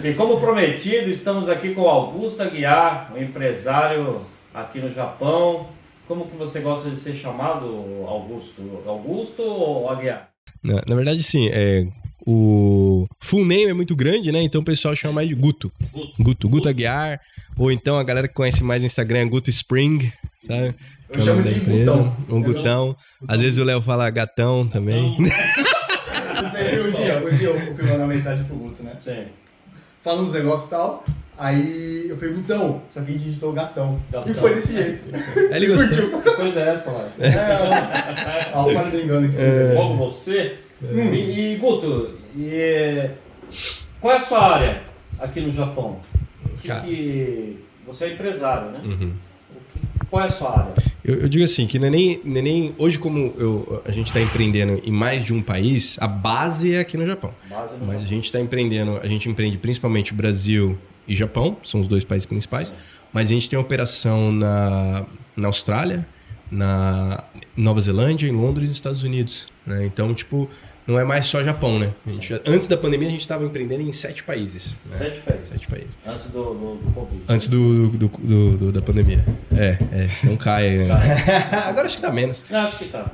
E como prometido, estamos aqui com o Augusto Aguiar, um empresário aqui no Japão. Como que você gosta de ser chamado, Augusto? Augusto ou Aguiar? Na verdade, sim, o full name é muito grande, né? Então o pessoal chama mais de Guto. Guto Aguiar. Ou então a galera que conhece mais no Instagram é Guto Spring, sabe? Eu chamo de Gutão. Um Gutão. Às vezes o Léo fala gatão também. Você viu um dia eu fui mandar mensagem pro Guto, né? Sim. Falando uns negócios e tal. Aí eu falei, Gutão, só que a gente digitou gatão. Gatão. E foi desse jeito. Ele gostou. Que coisa é essa, lá? A falha do engano aqui. Logo você. E Guto, qual é a sua área aqui no Japão? Você é empresário, né? Uhum. Qual é a sua área? Eu digo assim, que não é nem hoje como a gente está empreendendo em mais de um país, a base é aqui no Japão. Mas a gente está empreendendo, a gente empreende principalmente Brasil e Japão, são os dois países principais, mas a gente tem operação na Austrália, na Nova Zelândia, em Londres e nos Estados Unidos, né? Então, tipo, não é mais só Japão, né? Antes da pandemia, a gente estava empreendendo em 7 países. Né? 7 países? 7 países. Antes do Covid. Antes da pandemia. Senão cai. Né? Agora acho que tá menos. Não, acho que tá.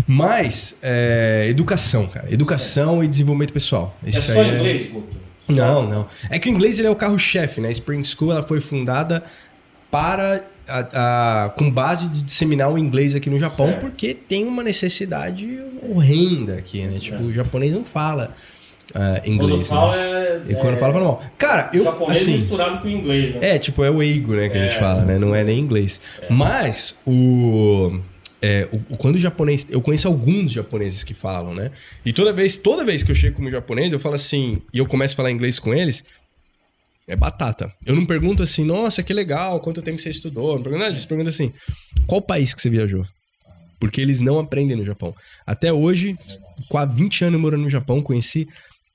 Mas, educação, cara. Educação e desenvolvimento pessoal. Isso só inglês, Guto? Não. É que o inglês ele é o carro-chefe, né? A Spring School ela foi fundada para... com base de disseminar o inglês aqui no Japão, certo. Porque tem uma necessidade horrenda aqui, né? Tipo, o japonês não fala inglês. Quando fala mal. Cara, o japonês assim, misturado com o inglês, né? É o eigo, né, que a gente fala, né? Não é nem inglês. Mas quando o japonês... Eu conheço alguns japoneses que falam, né? E toda vez que eu chego como japonês, eu falo assim... E eu começo a falar inglês com eles... É batata. Eu não pergunto assim, nossa, que legal, quanto tempo você estudou? Não pergunto nada disso. Pergunto assim, qual país que você viajou? Porque eles não aprendem no Japão. Até hoje, com 20 anos morando no Japão, conheci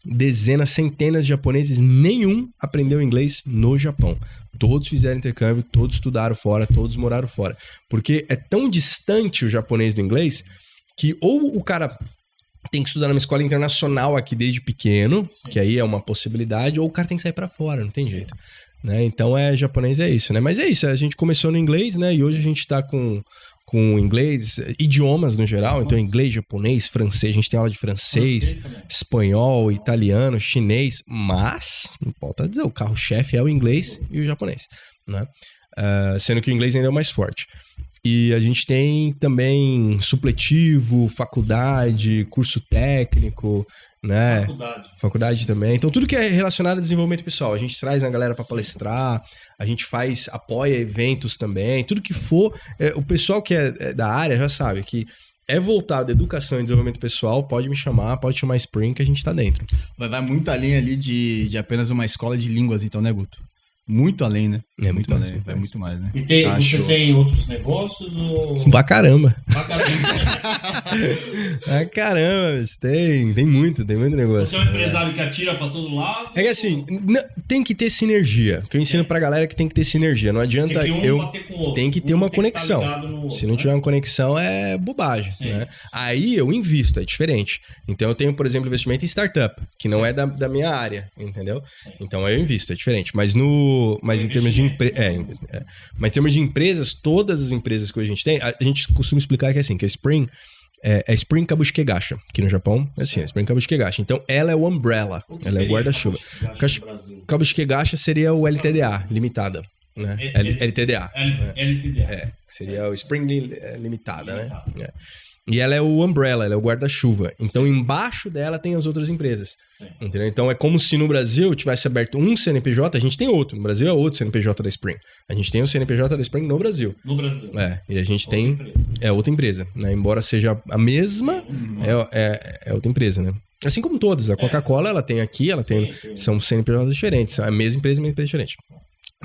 dezenas, centenas de japoneses, nenhum aprendeu inglês no Japão. Todos fizeram intercâmbio, todos estudaram fora, todos moraram fora. Porque é tão distante o japonês do inglês que ou o cara... tem que estudar numa escola internacional aqui desde pequeno, que aí é uma possibilidade, ou o cara tem que sair pra fora, não tem jeito. Né? Então, japonês é isso, né? Mas é isso, a gente começou no inglês, né? E hoje a gente tá com inglês, idiomas no geral, então inglês, japonês, francês, a gente tem aula de francês, espanhol, italiano, chinês, mas, não pode dizer, o carro-chefe é o inglês e o japonês, né? Sendo que o inglês ainda é o mais forte. E a gente tem também supletivo, faculdade, curso técnico, né? Faculdade também. Então, tudo que é relacionado a desenvolvimento pessoal. A gente traz a galera para palestrar, a gente apoia eventos também. Tudo que for, o pessoal que é da área já sabe que é voltado à educação e desenvolvimento pessoal, pode me chamar, pode chamar Spring, que a gente tá dentro. Vai muito além ali de apenas uma escola de línguas, então, né, Guto? Muito além, né? Muito além, é muito mais, né? E você tem outros negócios ou... Pra caramba. Caramba, tem muito negócio. Você é um empresário que atira pra todo lado? É que assim, tem que ter sinergia. Que eu ensino pra galera que tem que ter sinergia. Não adianta bater com o outro. Tem que ter uma conexão. Se não tiver uma conexão, é bobagem, né? Aí eu invisto, é diferente. Então eu tenho, por exemplo, investimento em startup, que não é da minha área, entendeu? Então aí eu invisto, é diferente. Mas em termos de mas em termos de empresas, todas as empresas que a gente tem, a gente costuma explicar que é assim, que a Spring é Spring Kabushiki Gacha, aqui no Japão, é assim, Spring Kabushiki Gacha. Então ela é o umbrella, ela é o guarda-chuva. Kabushiki Gacha seria o LTDA, limitada, né? LTDA. Seria o Spring limitada, né? E ela é o umbrella, ela é o guarda-chuva. Então, embaixo dela tem as outras empresas. Entendeu? Então, é como se no Brasil tivesse aberto um CNPJ, a gente tem outro. No Brasil é outro CNPJ da Spring. A gente tem o CNPJ da Spring no Brasil. No Brasil. E a gente tem... outra empresa, né? Embora seja a mesma, é outra empresa, né? Assim como todas. A Coca-Cola, ela tem aqui, são CNPJs diferentes. A mesma empresa diferente.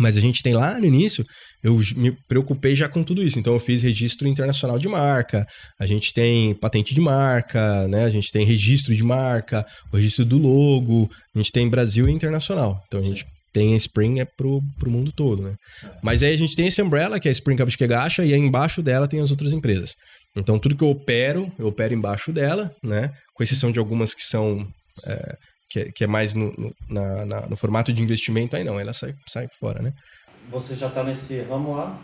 Mas a gente tem lá no início, eu me preocupei já com tudo isso. Então eu fiz registro internacional de marca, a gente tem patente de marca, né? A gente tem registro de marca, o registro do logo, a gente tem Brasil e internacional. Então a gente tem a Spring pro mundo todo, né? Mas aí a gente tem esse umbrella, que é a Spring Kabushiki Gacha, e aí embaixo dela tem as outras empresas. Então tudo que eu opero embaixo dela, né? Com exceção de algumas que são que é mais no formato de investimento, aí não, ela sai fora, né? Você já tá nesse ramo lá?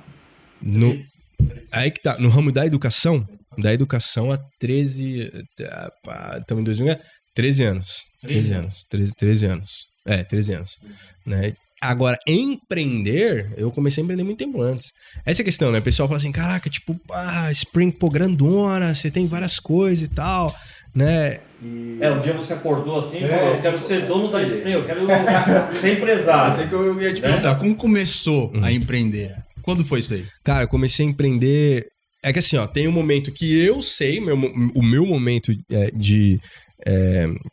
Aí que tá, no ramo da educação há 13, estamos em 2000, 13 anos. 13 anos. 13 anos. Né? Agora, empreender, eu comecei a empreender muito tempo antes. Essa é a questão, né? O pessoal fala assim, caraca, tipo, Spring, pô, grandona, você tem várias coisas e tal, né? Um dia você acordou assim e falou, eu quero ser dono da Spring, eu quero ser empresário. Eu sei que eu ia te perguntar, como começou a empreender? Quando foi isso aí? Cara, eu comecei a empreender... É que assim, ó, tem um momento que eu sei, o meu momento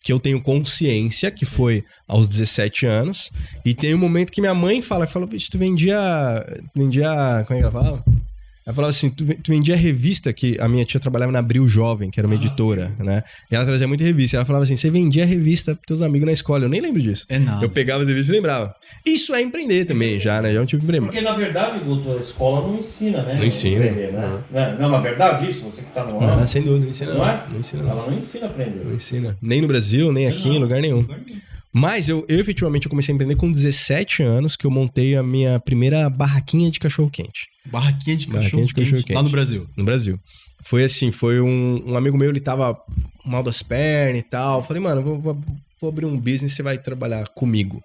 que eu tenho consciência, que foi aos 17 anos, e tem um momento que minha mãe fala, bicho, tu vendia, como é que ela fala? Ela falava assim, tu vendia revista, que a minha tia trabalhava na Abril Jovem, que era uma editora, né? E ela trazia muita revista. Ela falava assim, você vendia revista pros teus amigos na escola. Eu nem lembro disso. É nada. Eu pegava as revistas e lembrava. Isso é empreender também, já, né? Já é um tipo de empreender. Porque, na verdade, Guto, a escola não ensina, né? Não ensina. Empreender, né? Não é uma verdade isso? Você que tá no ano. Não, sem dúvida, não ensina Não é? Não ensina Ela não ensina a aprender. Não ensina. Nem no Brasil, nem aqui, em lugar nenhum. Mas eu efetivamente comecei a empreender com 17 anos, que eu montei a minha primeira barraquinha de cachorro-quente. Barraquinha de cachorro-quente lá no Brasil? No Brasil. Foi assim, foi um amigo meu, ele tava mal das pernas e tal. Eu falei, mano, vou abrir um business, você vai trabalhar comigo.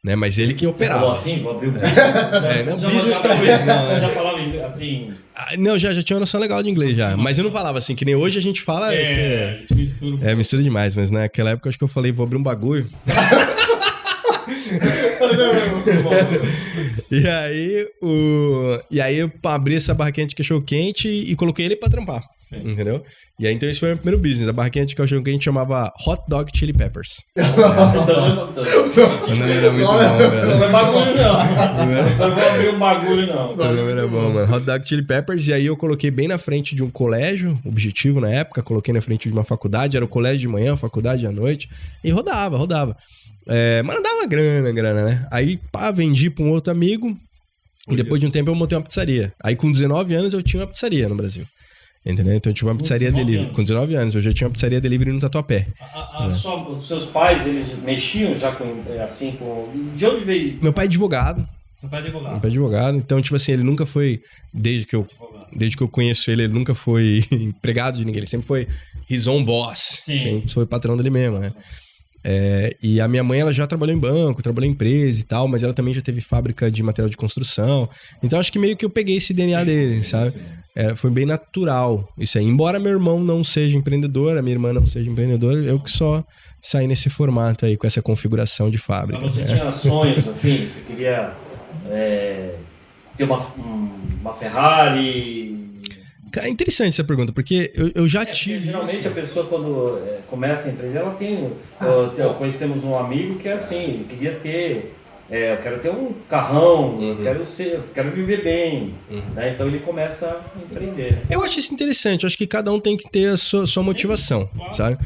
Né? Mas ele que operava. Você falou assim, vou abrir um business? Não, business talvez não. Você já falava assim... Não, já tinha uma noção legal de inglês já. Mas eu não falava assim, que nem hoje a gente fala... a gente mistura. Mistura demais, mas naquela época eu acho que eu falei, vou abrir um bagulho. E aí eu abri essa barraquinha de cachorro-quente e coloquei ele pra trampar. Entendeu? E aí então esse foi o meu primeiro business. A barraquinha de cachorro-quente chamava Hot Dog Chili Peppers. Não era muito bom, velho. Não foi bagulho, não. Não foi abrir um bagulho, não. O nome era bom, mano. Hot Dog Chili Peppers. E aí eu coloquei bem na frente de um colégio, objetivo na época. Coloquei na frente de uma faculdade. Era o colégio de manhã, faculdade à noite. E rodava. Mas não dava grana, né? Aí, vendi pra um outro amigo. E depois de um tempo eu montei uma pizzaria. Aí com 19 anos eu tinha uma pizzaria no Brasil. Entendeu? Então eu tinha uma pizzaria delivery. Com 19 anos eu já tinha uma pizzaria delivery no Tatuapé. Os seus pais, eles mexiam já com... De onde veio? Meu pai é advogado. Seu pai é advogado? Meu pai é advogado. Então, tipo assim, ele nunca foi... Desde que eu conheço ele nunca foi empregado de ninguém. Ele sempre foi his own boss. Sim. Sempre foi patrão dele mesmo, né? E a minha mãe, ela já trabalhou em banco, trabalhou em empresa e tal, mas ela também já teve fábrica de material de construção. Então, acho que meio que eu peguei esse DNA dele, sabe? Foi bem natural isso aí. Embora meu irmão não seja empreendedor, a minha irmã não seja empreendedora, eu que só saí nesse formato aí, com essa configuração de fábrica. Mas você tinha sonhos, assim? Você queria ter uma Ferrari... É interessante essa pergunta, porque eu já tive... Geralmente a pessoa, quando começa a empreender, ela tem... Conhecemos um amigo que é assim, ele queria ter... eu quero ter um carrão, quero viver bem. Né? Então ele começa a empreender. Eu acho isso interessante, eu acho que cada um tem que ter a sua motivação, sabe?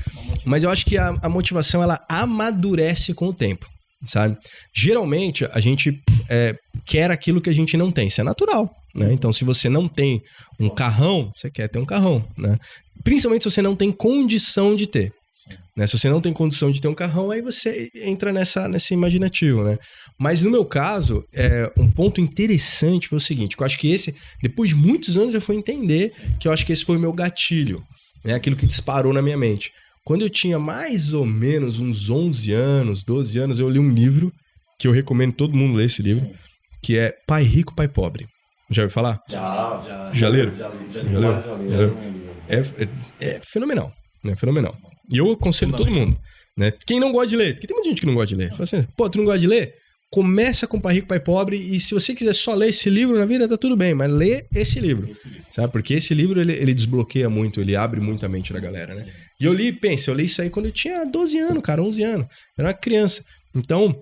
Mas eu acho que a motivação, ela amadurece com o tempo, sabe? Geralmente, a gente quer aquilo que a gente não tem, isso é natural. Né? Então, se você não tem um carrão, você quer ter um carrão, né? Principalmente se você não tem condição de ter. Né? Se você não tem condição de ter um carrão, aí você entra nesse imaginativo, né? Mas no meu caso, um ponto interessante foi o seguinte, que eu acho que depois de muitos anos eu fui entender que eu acho que esse foi o meu gatilho, né? Aquilo que disparou na minha mente. Quando eu tinha mais ou menos uns 11 anos, 12 anos, eu li um livro, que eu recomendo todo mundo ler esse livro, que é Pai Rico, Pai Pobre. Já ouviu falar? Já leram? Já leram? É fenomenal, né? Fenomenal. E eu aconselho todo mundo, né? Quem não gosta de ler, porque tem muita gente que não gosta de ler. Fala assim, tu não gosta de ler? Começa com Pai Rico, Pai Pobre, e se você quiser só ler esse livro na vida, tá tudo bem, mas lê esse livro, sabe? Porque esse livro, ele desbloqueia muito, ele abre muito a mente da galera, né? E eu li isso aí quando eu tinha 12 anos, cara, 11 anos. Eu era uma criança. Então...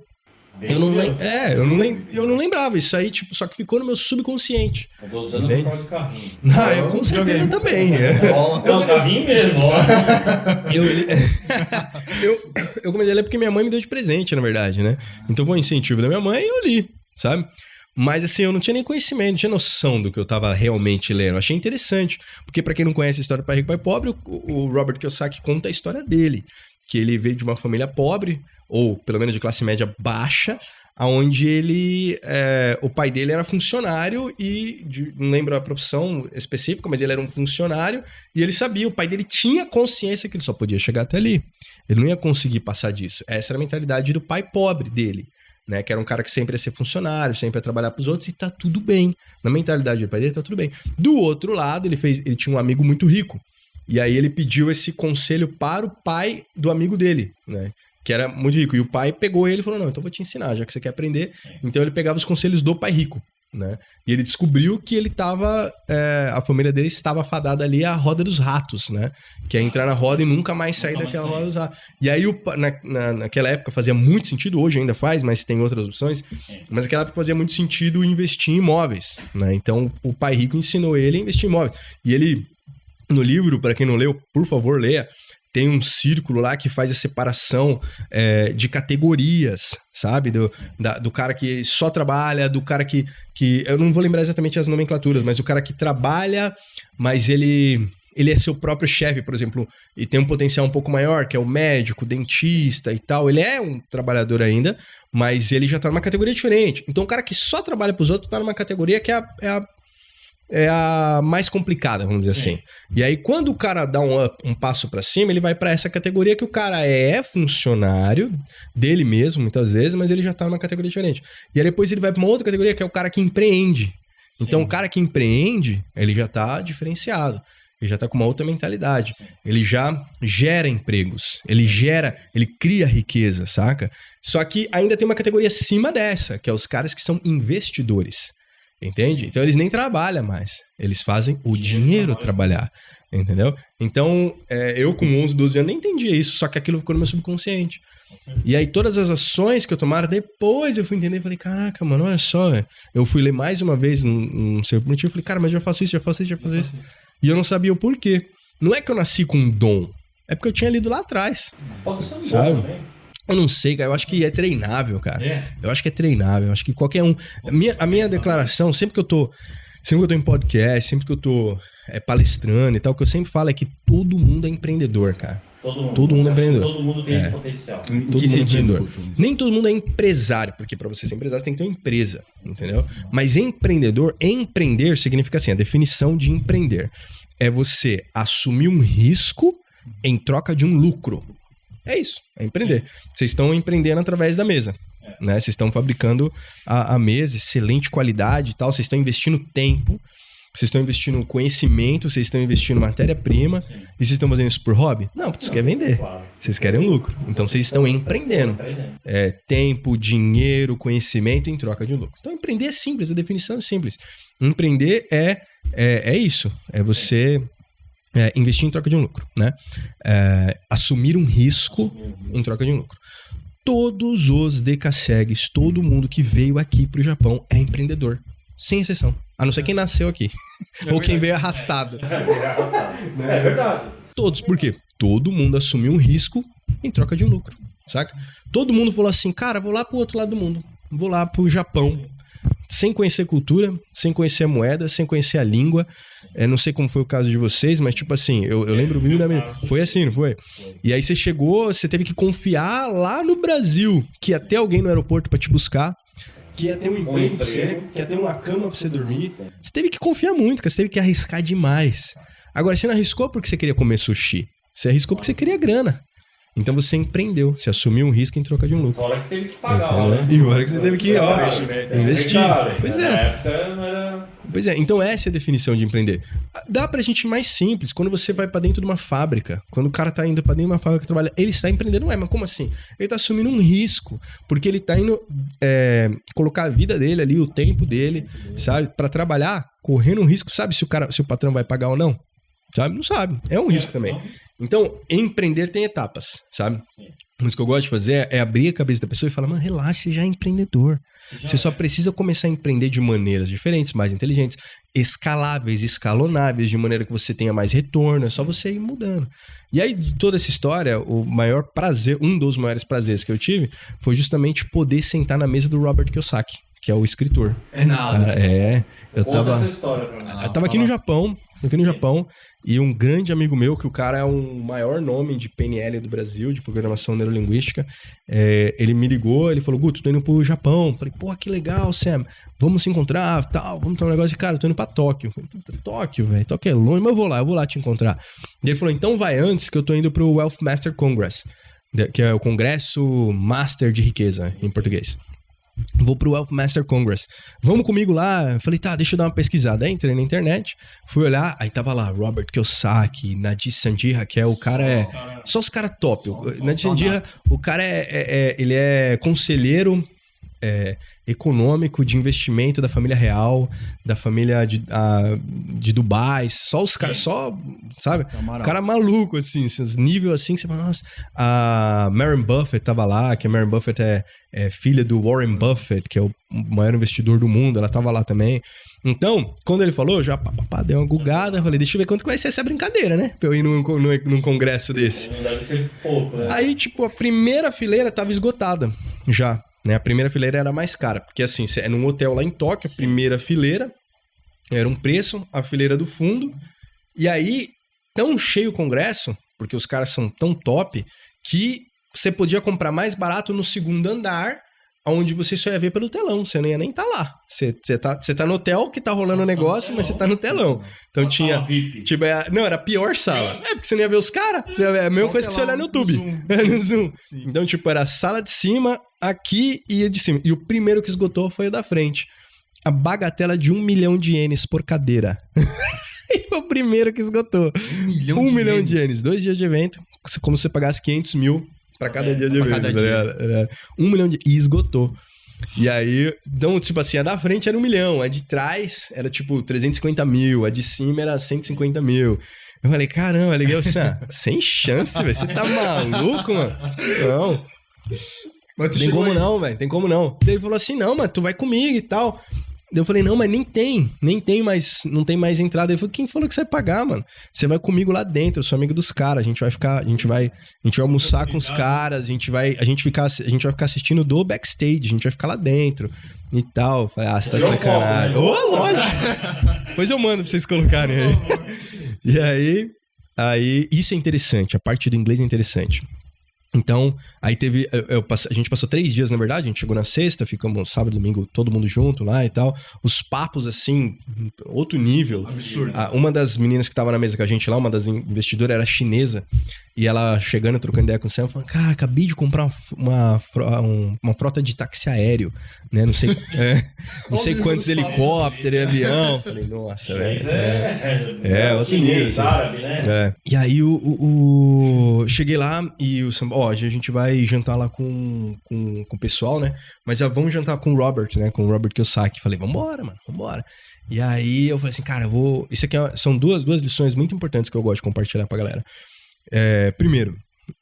Eu não lembrava isso aí, tipo, só que ficou no meu subconsciente. Com 12 anos eu ficava de carrinho. Eu com certeza também. Não, carrinho mesmo. Eu comecei a ler porque minha mãe me deu de presente, na verdade, né? Então foi um incentivo da minha mãe e eu li, sabe? Mas assim, eu não tinha nem conhecimento, não tinha noção do que eu tava realmente lendo. Eu achei interessante, porque pra quem não conhece a história do Pai Rico, Pai Pobre, o Robert Kiyosaki conta a história dele. Que ele veio de uma família pobre, ou pelo menos de classe média baixa, onde o pai dele era funcionário e, não lembro a profissão específica, mas ele era um funcionário e ele sabia, o pai dele tinha consciência que ele só podia chegar até ali. Ele não ia conseguir passar disso. Essa era a mentalidade do pai pobre dele, né? Que era um cara que sempre ia ser funcionário, sempre ia trabalhar pros outros e tá tudo bem. Na mentalidade do pai dele tá tudo bem. Do outro lado, ele tinha um amigo muito rico. E aí ele pediu esse conselho para o pai do amigo dele, né? Que era muito rico. E o pai pegou ele e falou, não, então eu vou te ensinar, já que você quer aprender. Então ele pegava os conselhos do pai rico, né? E ele descobriu que ele tava... a família dele estava fadada ali à roda dos ratos, né? Que é entrar na roda e nunca mais sair daquela roda dos ratos. E aí, naquela época fazia muito sentido, hoje ainda faz, mas tem outras opções. Mas naquela época fazia muito sentido investir em imóveis, né? Então o pai rico ensinou ele a investir em imóveis. E ele, no livro, para quem não leu, por favor, leia. Tem um círculo lá que faz a separação de categorias, sabe? Do cara que só trabalha, do cara que... Eu não vou lembrar exatamente as nomenclaturas, mas o cara que trabalha, mas ele é seu próprio chefe, por exemplo, e tem um potencial um pouco maior, que é o médico, o dentista e tal. Ele é um trabalhador ainda, mas ele já tá numa categoria diferente. Então o cara que só trabalha pros outros tá numa categoria que é a mais complicada, vamos dizer assim. E aí, quando o cara dá um passo pra cima, ele vai pra essa categoria que o cara é funcionário dele mesmo, muitas vezes, mas ele já tá numa categoria diferente. E aí, depois ele vai pra uma outra categoria, que é o cara que empreende. Então, o cara que empreende, ele já tá diferenciado. Ele já tá com uma outra mentalidade. Ele já gera empregos. Ele cria riqueza, saca? Só que ainda tem uma categoria acima dessa, que é os caras que são investidores. Entende? Então eles nem trabalham mais. Eles fazem o dinheiro trabalhar. Entendeu? Então, eu com 11, 12 anos nem entendia isso, só que aquilo ficou no meu subconsciente. E aí todas as ações que eu tomara, depois eu fui entender e falei, caraca, mano, olha só, eu fui ler mais uma vez, não sei por motivo, eu falei, cara, mas já faço isso. E eu não sabia o porquê. Não é que eu nasci com um dom, é porque eu tinha lido lá atrás. Pode ser um sabe? dom também. Eu não sei, cara. Eu acho que é treinável, cara. Eu acho que é treinável. Eu acho que qualquer um... A minha declaração, sempre que eu tô em podcast, sempre que eu tô palestrando e tal, o que eu sempre falo é que todo mundo é empreendedor, cara. Todo mundo é empreendedor. Todo mundo tem esse potencial. Todo mundo é empreendedor. Nem todo mundo é empresário, porque para você ser empresário, você tem que ter uma empresa, entendeu? Mas empreender significa assim, a definição de empreender é você assumir um risco em troca de um lucro. É isso, é empreender. Vocês estão empreendendo através da mesa, né? Vocês estão fabricando a mesa, excelente qualidade e tal, vocês estão investindo tempo, vocês estão investindo conhecimento, vocês estão investindo matéria-prima, e vocês estão fazendo isso por hobby? Não, porque vocês querem vender, vocês querem um lucro. Então vocês estão empreendendo. Tempo, dinheiro, conhecimento em troca de um lucro. Então empreender é simples, a definição é simples. Empreender é isso, é você... investir em troca de um lucro, né? Assumir um risco em troca de um lucro. Todos os decassegues, todo mundo que veio aqui pro Japão é empreendedor. Sem exceção. A não ser quem nasceu aqui. Ou quem veio arrastado. É verdade. Todos. Por quê? Todo mundo assumiu um risco em troca de um lucro. Saca? Todo mundo falou assim, cara, vou lá pro outro lado do mundo. Vou lá pro Japão. Sem conhecer cultura, sem conhecer a moeda, sem conhecer a língua. Não sei como foi o caso de vocês, mas tipo assim, eu lembro muito da minha... Foi assim, não foi? E aí você chegou, você teve que confiar lá no Brasil, que ia ter alguém no aeroporto pra te buscar, que ia ter um emprego pra você, que ia ter uma cama pra você dormir. Você teve que confiar muito, cara, você teve que arriscar demais. Agora, você não arriscou porque você queria comer sushi. Você arriscou porque você queria grana. Então você empreendeu, você assumiu um risco em troca de um lucro. Fora que teve que pagar, né? E fora que você teve que investir. Pois Na época não era... Pois é, então essa é a definição de empreender. Dá pra gente ir mais simples, quando você vai pra dentro de uma fábrica, quando o cara tá indo pra dentro de uma fábrica que trabalha, ele está empreendendo. Mas como assim? Ele tá assumindo um risco, porque ele tá indo colocar a vida dele ali, o tempo dele, sabe? Pra trabalhar, correndo um risco. Sabe se o patrão vai pagar ou não? Sabe? Não sabe. É um risco também. Então, empreender tem etapas, sabe? Mas o que eu gosto de fazer é abrir a cabeça da pessoa e falar, mano, relaxa, você já é empreendedor. Você só precisa começar a empreender de maneiras diferentes, mais inteligentes, escaláveis, escalonáveis, de maneira que você tenha mais retorno, é só você ir mudando. E aí, de toda essa história, o maior prazer, um dos maiores prazeres que eu tive, foi justamente poder sentar na mesa do Robert Kiyosaki, que é o escritor. É nada. Eu Conta tava... essa história pra mim. Eu tava aqui no Japão, aqui no Japão, e um grande amigo meu, que o cara é o maior nome de PNL do Brasil, de programação neurolinguística, ele me ligou, ele falou, Guto, tô indo pro Japão. Falei, pô, que legal, Sam, vamos se encontrar, tal, vamos ter um negócio de, cara, eu tô indo pra Tóquio. Falei, Tóquio, velho, Tóquio é longe, mas eu vou lá te encontrar. E ele falou, então vai antes, que eu tô indo pro Wealth Master Congress, que é o Congresso Master de Riqueza, em português. Vou pro Wealth Master Congress. Vamos comigo lá? Eu falei, tá, deixa eu dar uma pesquisada. Aí entrei na internet, fui olhar, aí tava lá Robert Kiyosaki, Nadir Sanjira, que é o cara, só os caras top. Nadir Sanjira, o cara ele é conselheiro econômico de investimento da família real, da família de Dubai, só os caras, só, sabe? O cara maluco, assim, os níveis assim, que você fala, nossa, a Warren Buffett tava lá, que a Warren Buffett é filha do Warren Buffett, que é o maior investidor do mundo, ela tava lá também. Então, quando ele falou, já dei uma gugada, falei, deixa eu ver quanto que vai ser essa brincadeira, né? Pra eu ir num congresso desse. Não deve ser pouco, né? Aí, tipo, a primeira fileira tava esgotada, já. Né? A primeira fileira era mais cara, porque assim, é num hotel lá em Tóquio, a primeira fileira era um preço, a fileira do fundo, e aí, tão cheio o congresso, porque os caras são tão top, que você podia comprar mais barato no segundo andar, onde você só ia ver pelo telão, você não ia nem estar lá. Você tá no hotel que tá rolando o negócio, mas você tá no telão. Então tinha... Tipo, não, era a pior sala. Porque você não ia ver os caras. É a mesma coisa que você olhar no YouTube. No Zoom. Então, tipo, era a sala de cima, aqui e a de cima. E o primeiro que esgotou foi o da frente. A bagatela de 1 milhão de ienes por cadeira. E foi o primeiro que esgotou. 1 milhão de ienes. 2 dias de evento. Como se você pagasse 500 mil pra cada dia de evento. Cada dia. 1 milhão de... E esgotou. E aí, então, tipo assim, a da frente era 1 milhão, a de trás era tipo 350 mil, a de cima era 150 mil. Eu falei, caramba, liguei assim, sem chance, velho. Você tá maluco, mano? Não. Mas tem como não, velho. Tem como não. Daí ele falou assim, não, mano, tu vai comigo e tal. Daí eu falei, não, mas nem tem mais, não tem mais entrada. Ele falou, quem falou que você vai pagar, mano? Você vai comigo lá dentro, eu sou amigo dos caras, a gente vai almoçar com os caras, a gente vai ficar assistindo do backstage, a gente vai ficar lá dentro e tal. Eu falei, você tá de sacanagem. Ô, lógico! Depois eu mando pra vocês colocarem aí. E aí, isso é interessante, a parte do inglês é interessante. Então, aí teve... a gente passou 3 dias, na verdade. A gente chegou na sexta, ficamos sábado, domingo, todo mundo junto lá e tal. Os papos, assim, outro nível. Absurdo. Uma das meninas que tava na mesa com a gente lá, uma das investidoras, era chinesa. E ela chegando, trocando ideia com o Sam, falando, cara, acabei de comprar uma frota de táxi aéreo, né? Não sei quantos helicópteros e avião. Falei, nossa, velho. Outro nível. Árabe, né? E aí, cheguei lá e o Sam, a gente vai jantar lá com o pessoal, né? Mas já vamos jantar com o Robert, né? Com o Robert Kiyosaki. Falei, vambora, mano, vambora. E aí eu falei assim, cara, isso aqui são duas lições muito importantes que eu gosto de compartilhar pra galera. Primeiro,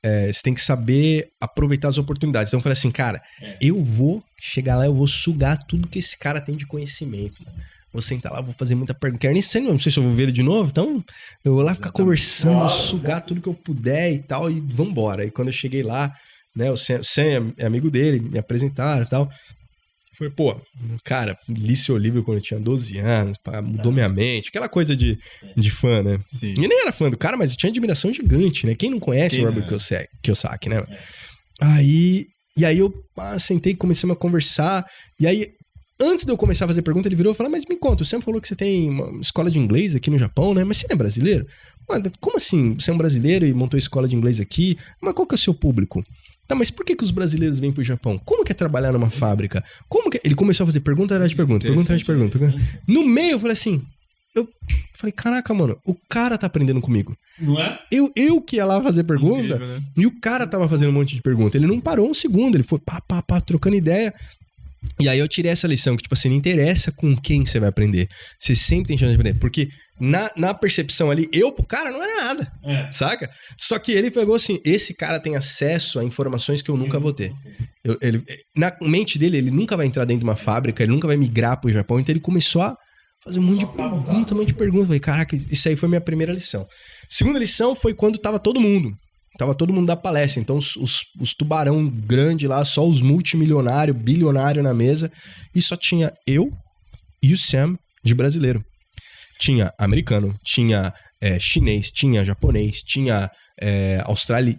você tem que saber aproveitar as oportunidades. Então eu falei assim, cara, eu vou chegar lá, eu vou sugar tudo que esse cara tem de conhecimento. Vou sentar lá, vou fazer muita pergunta. Nem sei, não sei se eu vou ver ele de novo, então eu vou lá ficar conversando, vou sugar tudo que eu puder e tal, e vambora. E quando eu cheguei lá, né, o Sam é amigo dele, me apresentaram e tal. Foi, cara, li seu livro quando eu tinha 12 anos, mudou minha mente, aquela coisa de fã, né? Sim. E nem era fã do cara, mas eu tinha admiração gigante, né? Quem não conhece o Robert Kiyosaki, né? E aí eu sentei, comecei a conversar, e aí, antes de eu começar a fazer pergunta, ele virou e falou, mas me conta, você falou que você tem uma escola de inglês aqui no Japão, né? Mas você não é brasileiro? Mano, como assim? Você é um brasileiro e montou escola de inglês aqui? Mas qual que é o seu público? Tá, mas por que os brasileiros vem pro Japão? Como que é trabalhar numa fábrica? Como que... Ele começou a fazer pergunta atrás de pergunta. No meio, eu falei assim... Eu falei, caraca, mano, o cara tá aprendendo comigo. Não é? Eu que ia lá fazer pergunta, incrível, né? E o cara tava fazendo um monte de pergunta. Ele não parou um segundo, ele foi trocando ideia. E aí eu tirei essa lição, que tipo assim, não interessa com quem você vai aprender. Você sempre tem chance de aprender. Porque na percepção ali, pro cara não era nada, saca? Só que ele pegou assim, esse cara tem acesso a informações que eu nunca vou ter. Na mente dele, ele nunca vai entrar dentro de uma fábrica, ele nunca vai migrar pro Japão, então ele começou a fazer um monte de perguntas. Falei, caraca, isso aí foi a minha primeira lição. Segunda lição foi quando tava todo mundo da palestra, então os tubarão grande lá, só os multimilionários, bilionários na mesa, e só tinha eu e o Sam de brasileiro. tinha americano, tinha chinês, tinha japonês, tinha australiano,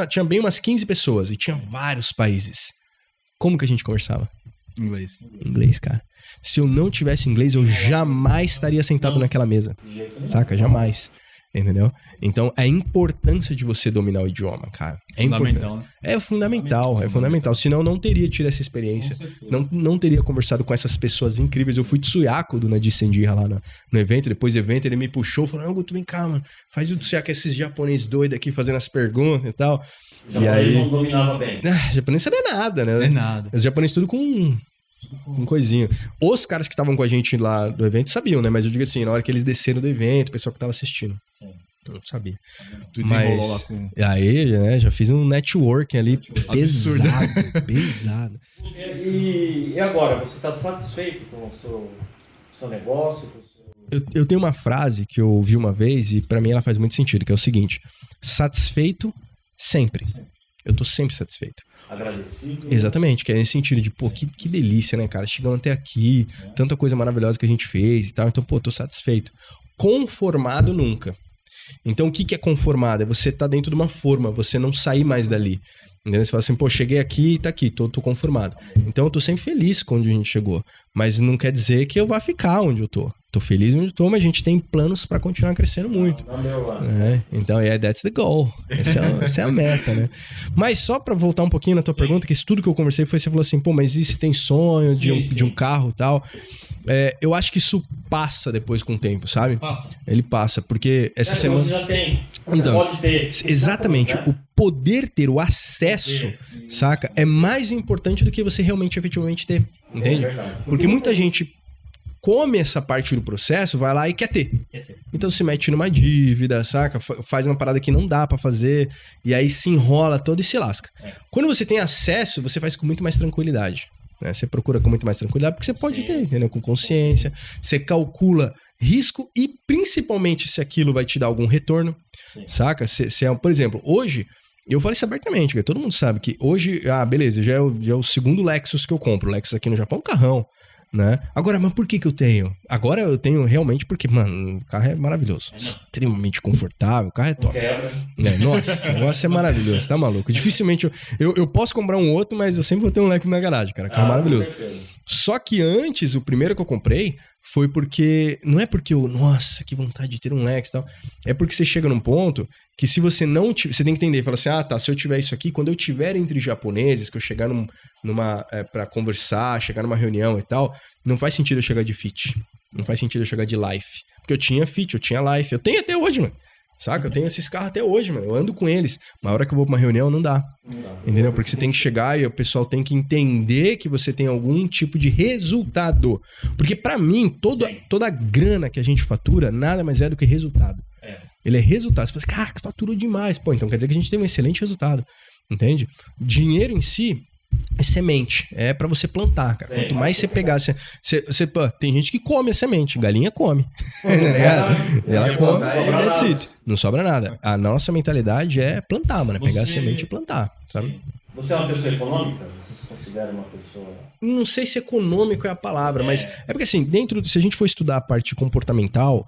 tinha bem umas 15 pessoas e tinha vários países. Como que a gente conversava? Inglês, cara. Se eu não tivesse inglês, eu jamais estaria sentado naquela mesa. Saca? Jamais. Entendeu? Então, a importância de você dominar o idioma, cara. Fundamental, né? É fundamental. Senão, eu não teria tido essa experiência. Não teria conversado com essas pessoas incríveis. Eu fui tsuyaku do Nadir Sendiha lá no evento. Depois do evento, ele me puxou e falou: não, Guto, vem cá, mano. Faz o tsuyaku, esses japoneses doidos aqui fazendo as perguntas e tal. O japonês não dominava bem. Japonês não sabia nada, né? Não é nada. Os japoneses tudo com coisinha. Os caras que estavam com a gente lá do evento sabiam, né? Mas eu digo assim, na hora que eles desceram do evento, o pessoal que tava assistindo. Sim. Eu não sabia. Tu desenrolou lá com... Aí, né, já fiz um networking ali Absurdo. pesado. E agora, você está satisfeito com o seu negócio? Com o seu... Eu tenho uma frase que eu ouvi uma vez e pra mim ela faz muito sentido, que é o seguinte: satisfeito sempre. Eu tô sempre satisfeito. Agradecido. Exatamente, que é nesse sentido de, pô, que delícia, né, cara? Chegamos até aqui, tanta coisa maravilhosa que a gente fez e tal, então, pô, tô satisfeito. Conformado nunca. Então, o que é conformado? É você tá dentro de uma forma, você não sair mais dali. Entendeu? Você fala assim, pô, cheguei aqui e tá aqui, tô conformado. Então, eu tô sempre feliz com onde a gente chegou. Mas não quer dizer que eu vá ficar onde eu tô. Tô feliz onde eu tô, mas a gente tem planos pra continuar crescendo muito. Então, that's the goal. Essa é a meta, né? Mas só pra voltar um pouquinho na tua pergunta, que isso tudo que eu conversei foi, você falou assim, pô, mas e se tem sonho de um carro e tal? Eu acho que isso passa depois com o tempo, sabe? Ele passa, porque essa semana... Você já tem, você então, pode ter. Exatamente, né? O poder ter, o acesso, saca? É mais importante do que você realmente, efetivamente ter, entende? Porque muita gente come essa parte do processo, vai lá e quer ter. Então se mete numa dívida, saca? Faz uma parada que não dá pra fazer, e aí se enrola todo e se lasca. Quando você tem acesso, você faz com muito mais tranquilidade. Né? Você procura com muito mais tranquilidade, porque você pode ter, entendeu? Com consciência, você calcula risco e principalmente se aquilo vai te dar algum retorno, saca? Por exemplo, hoje, eu falo isso abertamente, porque todo mundo sabe que hoje, beleza, já é o segundo Lexus que eu compro. O Lexus aqui no Japão é um carrão, né? Agora, mas por que eu tenho? Agora eu tenho realmente porque, mano, o carro é maravilhoso, extremamente confortável, o carro é top. Nossa, o negócio é maravilhoso, tá maluco? Dificilmente eu posso comprar um outro, mas eu sempre vou ter um Lexus na garagem, cara, o carro é maravilhoso. Só que antes, o primeiro que eu comprei foi porque, não é porque nossa, que vontade de ter um Lexus e tal, é porque você chega num ponto que se você não tiver, você tem que entender, fala assim, tá, se eu tiver isso aqui, quando eu tiver entre japoneses, que eu chegar pra conversar, chegar numa reunião e tal, não faz sentido eu chegar de Fit, não faz sentido eu chegar de Life, porque eu tinha Fit, eu tinha Life, eu tenho até hoje, mano. Saca? Eu tenho esses carros até hoje, mano. Eu ando com eles. Mas a hora que eu vou pra uma reunião, não dá. Entendeu? Porque você tem que chegar e o pessoal tem que entender que você tem algum tipo de resultado. Porque pra mim, toda a grana que a gente fatura, nada mais é do que resultado. Ele é resultado. Você fala assim, cara, que faturou demais. Pô, então quer dizer que a gente tem um excelente resultado. Entende? Dinheiro em si é semente. É pra você plantar, cara. Quanto mais você pegar... Pô, tem gente que come a semente. Galinha come. Ela come. That's it. Não sobra nada. A nossa mentalidade é plantar, mano. É pegar a semente e plantar, sabe? Você é uma pessoa econômica? Você se considera uma pessoa... Não sei se econômico é a palavra, mas... É porque assim, se a gente for estudar a parte comportamental,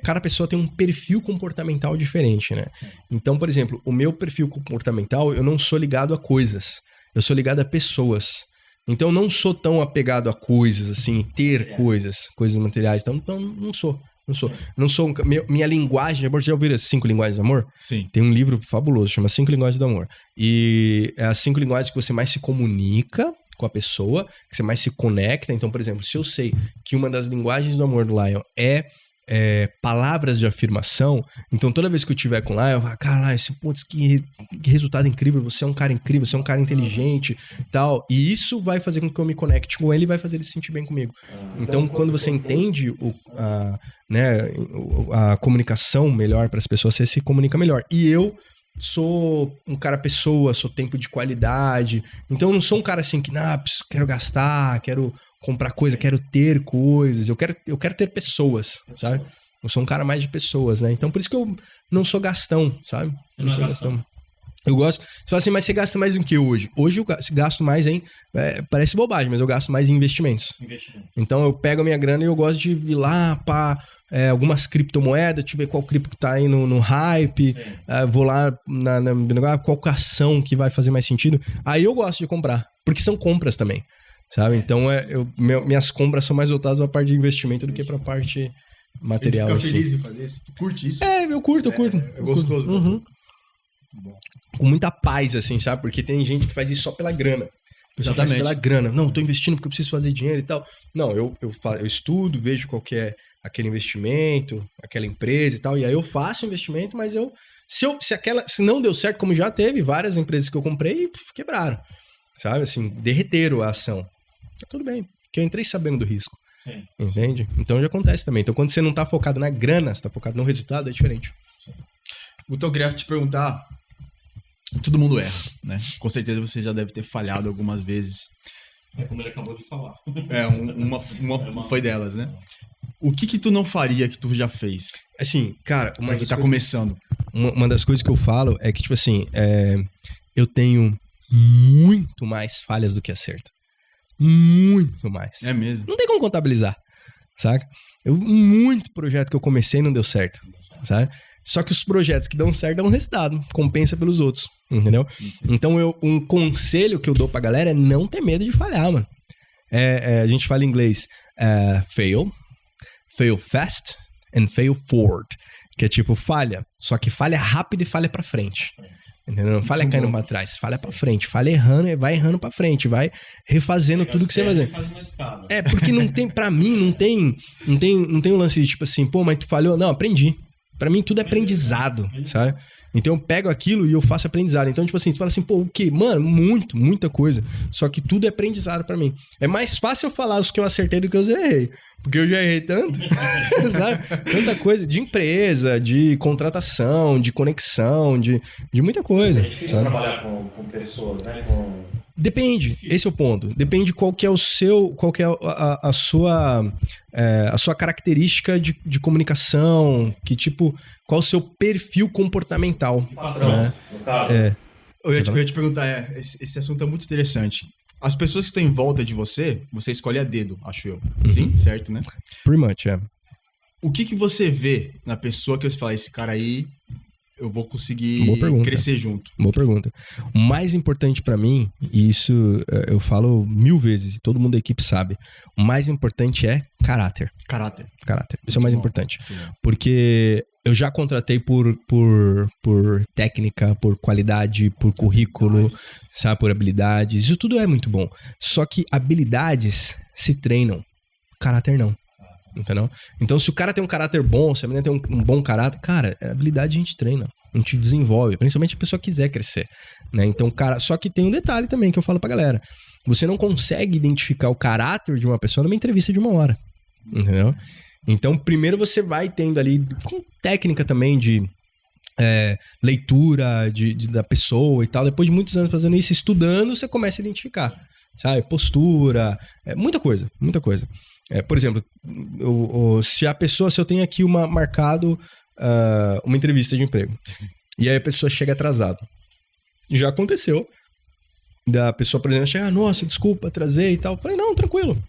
cada pessoa tem um perfil comportamental diferente, né? Então, por exemplo, o meu perfil comportamental, eu não sou ligado a coisas. Eu sou ligado a pessoas. Então, eu não sou tão apegado a coisas, assim, ter coisas materiais. Então não sou. Minha linguagem de amor, já ouviram as 5 linguagens do amor? Sim. Tem um livro fabuloso, chama 5 linguagens do amor. E é as 5 linguagens que você mais se comunica com a pessoa, que você mais se conecta. Então, por exemplo, se eu sei que uma das linguagens do amor do Lion é palavras de afirmação, então toda vez que eu tiver com o Lion, eu falo, caralho, que resultado incrível, você é um cara incrível, você é um cara inteligente e tal, e isso vai fazer com que eu me conecte com ele e vai fazer ele se sentir bem comigo. Então, quando você entende a comunicação melhor para as pessoas, você se comunica melhor. E eu sou um cara pessoa, sou tempo de qualidade, então eu não sou um cara assim que, quero gastar, quero comprar coisa, quero ter coisas, eu quero ter pessoas, sabe? Eu sou um cara mais de pessoas, né? Então por isso que eu não sou gastão, sabe? Você não é gastão. Eu gosto. Você fala assim, mas você gasta mais em que hoje? Hoje eu gasto mais em... parece bobagem, mas eu gasto mais em investimentos. Então eu pego a minha grana e eu gosto de ir lá, algumas criptomoedas, deixa eu ver qual cripto que tá aí no hype. Vou lá qual ação que vai fazer mais sentido. Aí eu gosto de comprar, porque são compras também, sabe? Então minhas compras são mais voltadas pra parte de investimento do que pra parte material. Ele fica assim. feliz em fazer isso? Tu curte isso? Eu curto. É gostoso. Uhum. Com muita paz, assim, sabe? Porque tem gente que faz isso só pela grana. Só faz pela grana. Não, tô investindo porque eu preciso fazer dinheiro e tal. Não, eu estudo, vejo qual que é aquele investimento, aquela empresa e tal. E aí eu faço investimento, mas se não deu certo, como já teve várias empresas que eu comprei, quebraram. Sabe? Assim, derreteram a ação. Tá tudo bem. Porque eu entrei sabendo do risco. Sim. Entende? Então já acontece também. Então quando você não tá focado na grana, você tá focado no resultado, é diferente. Então eu queria te perguntar, todo mundo erra, né? Com certeza você já deve ter falhado algumas vezes. Como ele acabou de falar. Uma foi delas, né? O que tu não faria que tu já fez? Assim, cara... Que tá começando. Uma das coisas que eu falo é que, tipo assim, eu tenho muito mais falhas do que acerto. Muito mais. É mesmo? Não tem como contabilizar, saca? Muito projeto que eu comecei não deu certo, sabe? Só que os projetos que dão certo dão um resultado, compensa pelos outros, entendeu? Então, um conselho que eu dou pra galera é não ter medo de falhar, mano. A gente fala em inglês, fail fast and fail forward, que é tipo falha, só que falha rápido e falha pra frente. Entendeu? Não falha caindo pra trás, falha pra frente, falha errando e vai errando pra frente, vai refazendo tudo que você vai fazer. Porque não tem, pra mim, não tem um lance de tipo assim, pô, mas tu falhou. Não, aprendi. Pra mim, tudo é aprendizado, sabe? Então, eu pego aquilo e eu faço aprendizado. Então, tipo assim, você fala assim, pô, o quê? Mano, muita coisa. Só que tudo é aprendizado pra mim. É mais fácil eu falar os que eu acertei do que eu errei. Porque eu já errei tanto, sabe? Tanta coisa de empresa, de contratação, de conexão, de muita coisa. É difícil trabalhar com pessoas, né? Depende, esse é o ponto. Depende qual que é a sua característica de comunicação, qual o seu perfil comportamental. Padrão, né? no caso. Eu ia te perguntar, esse assunto é muito interessante. As pessoas que estão em volta de você escolhe a dedo, acho eu. Sim, certo, né? Pretty much, O que você vê na pessoa que você fala, esse cara aí, eu vou conseguir crescer junto? Boa pergunta. O mais importante pra mim, e isso eu falo 1000 vezes, e todo mundo da equipe sabe, o mais importante é caráter. Caráter. Isso é o mais importante. Porque eu já contratei por técnica, por qualidade, por currículo, sabe, por habilidades. Isso tudo é muito bom. Só que habilidades se treinam, caráter não. Entendeu? Então, se o cara tem um caráter bom, se a menina tem um bom caráter, cara, a habilidade a gente treina, a gente desenvolve, principalmente se a pessoa quiser crescer, né? Então, cara, só que tem um detalhe também que eu falo pra galera. Você não consegue identificar o caráter de uma pessoa numa entrevista de 1 hora, entendeu? Então, primeiro você vai tendo ali, com técnica também de leitura da pessoa e tal, depois de muitos anos fazendo isso, estudando, você começa a identificar, sabe? Postura, muita coisa. Por exemplo, se eu tenho aqui marcado uma entrevista de emprego, e aí a pessoa chega atrasada. Já aconteceu da pessoa, por exemplo, chegar, nossa, desculpa, atrasei e tal. Eu falei, não, tranquilo.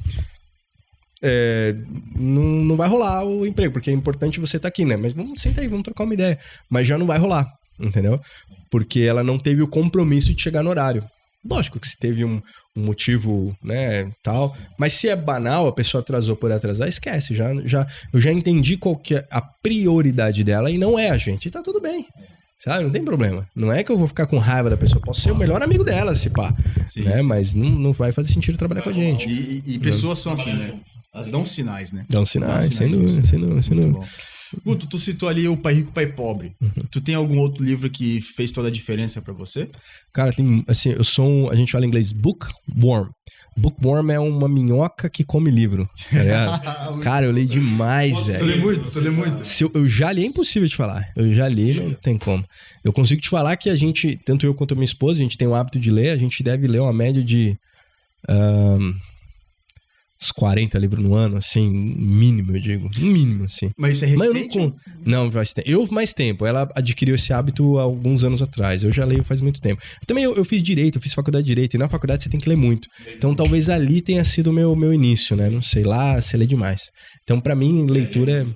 Não vai rolar o emprego, porque é importante você estar aqui, né? Mas senta aí, vamos trocar uma ideia. Mas já não vai rolar, entendeu? Porque ela não teve o compromisso de chegar no horário. Lógico que se teve um motivo, né, tal. Mas se é banal, a pessoa atrasou por atrasar, esquece. Eu já entendi qual que é a prioridade dela e não é a gente. E tá tudo bem, sabe? Não tem problema. Não é que eu vou ficar com raiva da pessoa. Posso ser o melhor amigo dela, se pá. Sim, né? Sim. Mas não vai fazer sentido trabalhar com a gente. E pessoas são assim, né? Elas dão sinais, né? Dão sinais, sem dúvida. Guto, tu citou ali o Pai Rico, Pai Pobre. Tu tem algum outro livro que fez toda a diferença pra você? Cara, tem, assim, a gente fala em inglês bookworm. Bookworm é uma minhoca que come livro, tá ligado? Cara, eu leio demais, velho. Tu lê muito. Eu já li, é impossível de falar. Eu já li, não tem como. Eu consigo te falar que a gente, tanto eu quanto a minha esposa, a gente tem o hábito de ler, a gente deve ler uma média de uns 40 livros no ano, assim, mínimo, eu digo. Um mínimo, assim. Mas isso é Mas eu recente? não conto. Não, faz tempo. Eu mais tempo. Ela adquiriu esse hábito há alguns anos atrás. Eu já leio faz muito tempo. Também eu fiz direito, eu fiz faculdade de direito. E na faculdade você tem que ler muito. Então talvez ali tenha sido o meu início, né? Não sei, lá você lê demais. Então pra mim, leitura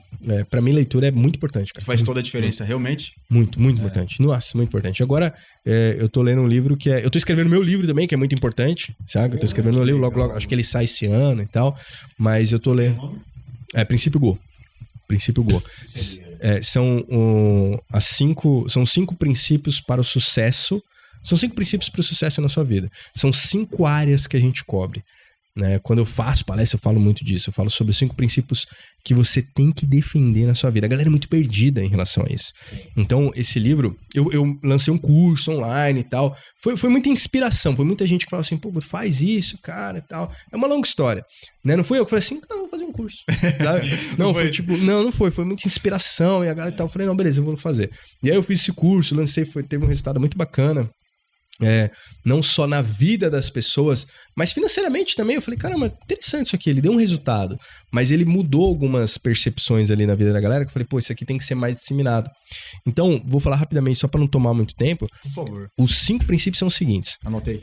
é muito importante, cara. Faz toda a diferença, realmente. Muito, muito importante. Nossa, muito importante. Agora, eu tô lendo um livro que é... Eu tô escrevendo meu livro também, que é muito importante, sabe? Eu tô escrevendo meu livro, logo, acho que ele sai esse ano e tal. Mas eu tô lendo... Princípio Go. Princípio Go. São 5 princípios para o sucesso. São 5 princípios para o sucesso na sua vida. São 5 áreas que a gente cobre. Né? Quando eu faço palestra, eu falo muito disso. Eu falo sobre os 5 princípios que você tem que defender na sua vida. A galera é muito perdida em relação a isso. Então, esse livro, eu lancei um curso online e tal. Foi muita inspiração. Foi muita gente que falou assim, pô, faz isso, cara, e tal. É uma longa história. Né? Não fui eu que falei assim, vou fazer um curso. Não, foi tipo... Não foi. Foi muita inspiração. E a galera e tal. Eu falei, não, beleza, eu vou fazer. E aí eu fiz esse curso, lancei, teve um resultado muito bacana. Não só na vida das pessoas, mas financeiramente também. Eu falei, caramba, interessante isso aqui. Ele deu um resultado, mas ele mudou algumas percepções ali na vida da galera, que eu falei, pô, isso aqui tem que ser mais disseminado. Então, vou falar rapidamente, só para não tomar muito tempo. Por favor. Os 5 princípios são os seguintes. Anotei.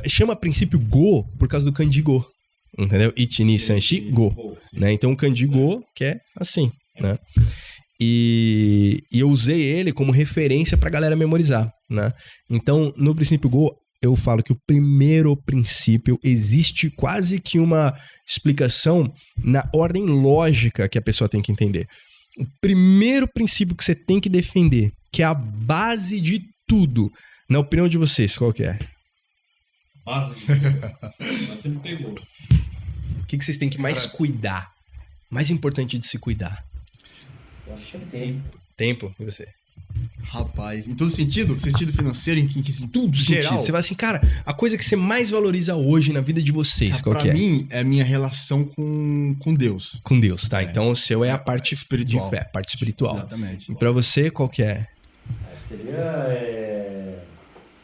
Chama princípio Go por causa do kanji Go, entendeu? Ichi, ni, san, shi, Go. Né? Então, o kanji Go, que é assim, né? E eu usei ele como referência pra galera memorizar, né? Então, no princípio Go, eu falo que o primeiro princípio existe quase que uma explicação na ordem lógica que a pessoa tem que entender. O primeiro princípio que você tem que defender, que é a base de tudo, na opinião de vocês, qual que é? Base de tudo. Você me pegou. O que vocês têm que mais cuidar? Mais importante de se cuidar? Eu acho que é tempo. Tempo, e você? Rapaz, em todo sentido? Sentido financeiro, em que sentido? Tudo Geral? sentido. Você fala assim, cara, a coisa que você mais valoriza hoje na vida de vocês, qual que é? Pra mim, é a minha relação com Deus. Com Deus, tá? Então o seu é a parte espiritual. de fé, parte espiritual. Exatamente. E pra você, qual que é? Seria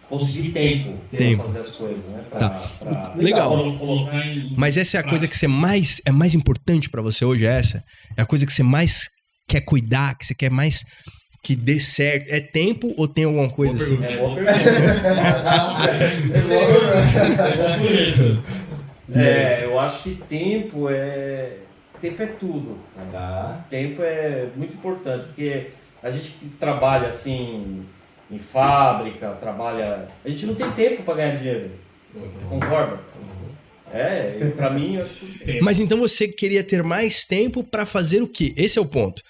conseguir tempo Tempo. pra fazer as coisas, né? Tá. Legal. Colocar em... Mas essa é a coisa que você mais importante pra você hoje, é essa? É a coisa que você mais quer cuidar, que você quer mais que dê certo? É tempo ou tem alguma coisa assim? É boa pergunta. Eu acho que tempo é tudo. Tá? Tempo é muito importante, porque a gente que trabalha assim em fábrica, a gente não tem tempo para ganhar dinheiro. Você concorda? Pra mim, eu acho que... Mas então você queria ter mais tempo pra fazer o quê? Esse é o ponto.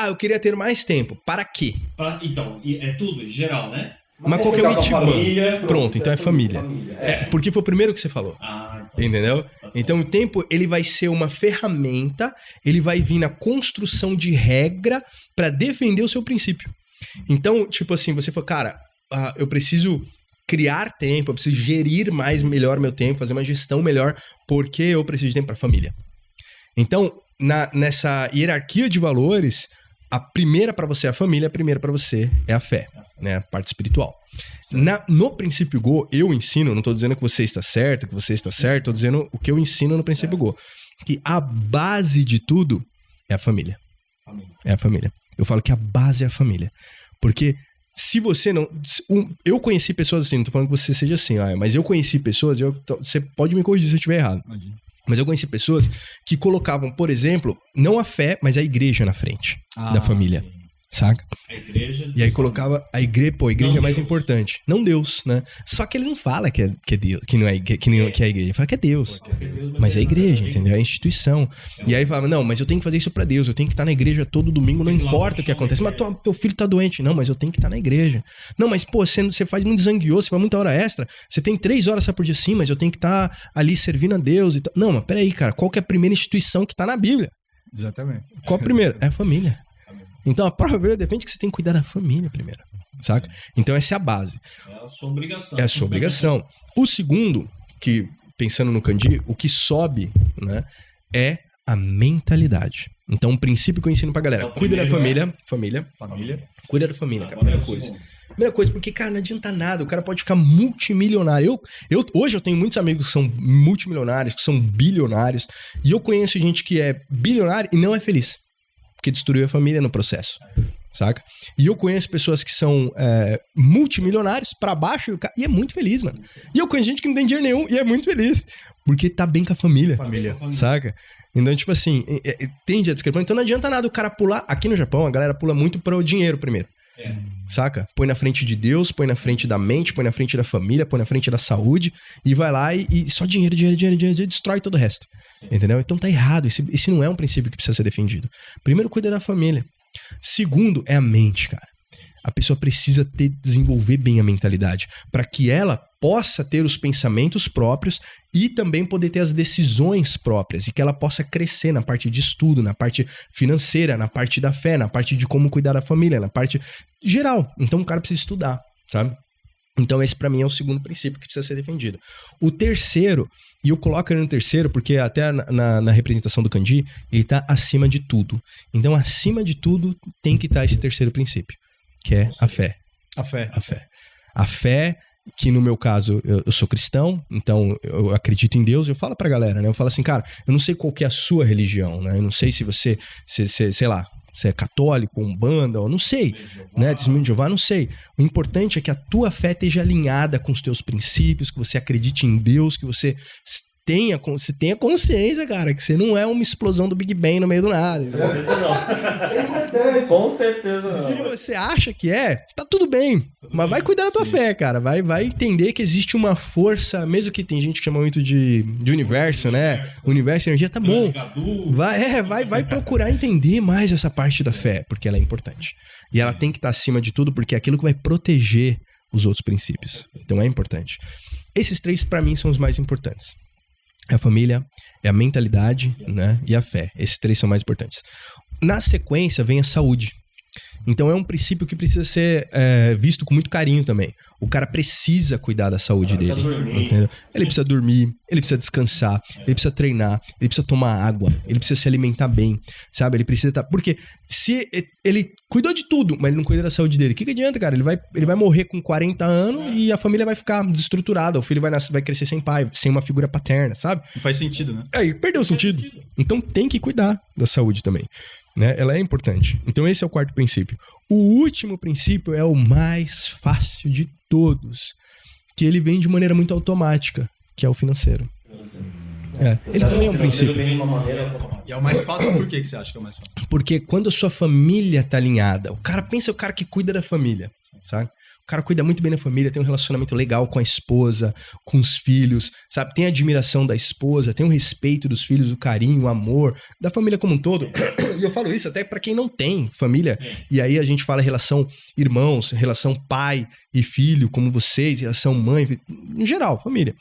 Eu queria ter mais tempo. Para quê? Então, é tudo, geral, né? Mas qual que é o família. Pronto, então é família. Porque foi o primeiro que você falou. Então, entendeu? Tá, então o tempo, ele vai ser uma ferramenta, ele vai vir na construção de regra pra defender o seu princípio. Então, tipo assim, você falou, cara, eu preciso criar tempo, eu preciso gerir melhor meu tempo, fazer uma gestão melhor, porque eu preciso de tempo pra família. Então, nessa hierarquia de valores, a primeira para você é a família, a primeira para você é a fé, né? A parte espiritual. No princípio Go, eu ensino, não tô dizendo que você está certo, tô dizendo o que eu ensino no princípio Go, que a base de tudo é a família. É a família. Eu falo que a base é a família. Porque se você não... Eu conheci pessoas assim, não tô falando que você seja assim, mas eu conheci pessoas, você pode me corrigir se eu estiver errado. Mas eu conheci pessoas que colocavam, por exemplo, não a fé, mas a igreja na frente da família. Sim. Saca? A igreja... E aí colocava a igreja, a igreja é mais importante. Não Deus, né? Só que ele não fala que é Deus, que é a igreja. Ele fala que é Deus. Mas é a igreja, entendeu? É a instituição. E aí falava, não, mas eu tenho que fazer isso pra Deus. Eu tenho que estar na igreja todo domingo, não importa o que acontece. Mas teu filho tá doente. Não, mas eu tenho que estar na igreja. Não, mas pô, você faz muito zangueô, você faz muita hora extra. Você tem 3 horas só por dia, sim, mas eu tenho que estar ali servindo a Deus e tal. Não, mas peraí, cara. Qual que é a primeira instituição que tá na Bíblia? Exatamente. Qual a primeira? É a família. Então a própria Bíblia defende que você tem que cuidar da família primeiro, saca? Então essa é a base. É a sua obrigação. É a sua obrigação. O segundo, que pensando no kanji, o que sobe, né, é a mentalidade. Então um princípio que eu ensino pra galera, cuida da família, família, cuida da família, cara, primeira coisa. Primeira coisa, porque, cara, não adianta nada. O cara pode ficar multimilionário. Hoje eu tenho muitos amigos que são multimilionários, que são bilionários. E eu conheço gente que é bilionário e não é feliz. Porque destruiu a família no processo. Saca? E eu conheço pessoas que são multimilionários pra baixo e é muito feliz, mano. E eu conheço gente que não tem dinheiro nenhum e é muito feliz. Porque tá bem com a família. Saca? Então, tipo assim, tende a discrepância. Então não adianta nada o cara pular. Aqui no Japão, a galera pula muito pro dinheiro primeiro. Saca? Põe na frente de Deus, põe na frente da mente, põe na frente da família, põe na frente da saúde e vai lá e só dinheiro, destrói todo o resto. Entendeu? Então tá errado. Esse não é um princípio que precisa ser defendido. Primeiro, cuida da família. Segundo, é a mente, cara. A pessoa precisa desenvolver bem a mentalidade para que ela possa ter os pensamentos próprios e também poder ter as decisões próprias e que ela possa crescer na parte de estudo, na parte financeira, na parte da fé, na parte de como cuidar da família, na parte geral. Então o cara precisa estudar, sabe? Então esse pra mim é o segundo princípio que precisa ser defendido. O terceiro, e eu coloco ele no terceiro porque até na representação do kanji, ele tá acima de tudo. Então acima de tudo tem que estar esse terceiro princípio, que é a fé. A fé, que no meu caso eu sou cristão, então eu acredito em Deus, eu falo pra galera, né? Eu falo assim, cara, eu não sei qual que é a sua religião, né? Eu não sei se você, sei lá, você é católico, umbanda, ou não sei, né? Testemunho de Jeová, não sei. O importante é que a tua fé esteja alinhada com os teus princípios, que você acredite em Deus, que você tenha consciência, cara, que você não é uma explosão do Big Bang no meio do nada. Com certeza não. Se você acha que tá tudo bem. Mas vai cuidar da tua fé, cara. Vai entender que existe uma força, mesmo que tem gente que chama muito de universo, né? Universo e energia, tá bom. Vai procurar entender mais essa parte da fé, porque ela é importante. E ela tem que estar acima de tudo, porque é aquilo que vai proteger os outros princípios. Então é importante. Esses três, pra mim, são os mais importantes. É a família, é a mentalidade, né? E a fé. Esses três são mais importantes. Na sequência, vem a saúde. Então é um princípio que precisa ser visto com muito carinho também. O cara precisa cuidar da saúde dele. Entendeu? Ele precisa dormir, ele precisa descansar, ele precisa treinar, ele precisa tomar água, ele precisa se alimentar bem, sabe? Ele precisa estar... Porque se ele cuidou de tudo, mas ele não cuida da saúde dele, o que adianta, cara? Ele vai morrer com 40 anos e a família vai ficar desestruturada. O filho vai crescer sem pai, sem uma figura paterna, sabe? Não faz sentido, né? Aí perdeu o sentido. Então tem que cuidar da saúde também. Né? Ela é importante. Então esse é o quarto princípio. O último princípio é o mais fácil de todos, que ele vem de maneira muito automática, que é o financeiro. Ele também é um princípio. E é o mais fácil, por que você acha que é o mais fácil? Porque quando a sua família tá alinhada, o cara que cuida da família, sabe? O cara cuida muito bem da família, tem um relacionamento legal com a esposa, com os filhos, sabe? Tem a admiração da esposa, tem o respeito dos filhos, o carinho, o amor, da família como um todo. E eu falo isso até pra quem não tem família. E aí a gente fala relação irmãos, relação pai e filho, como vocês, relação mãe, em geral, família.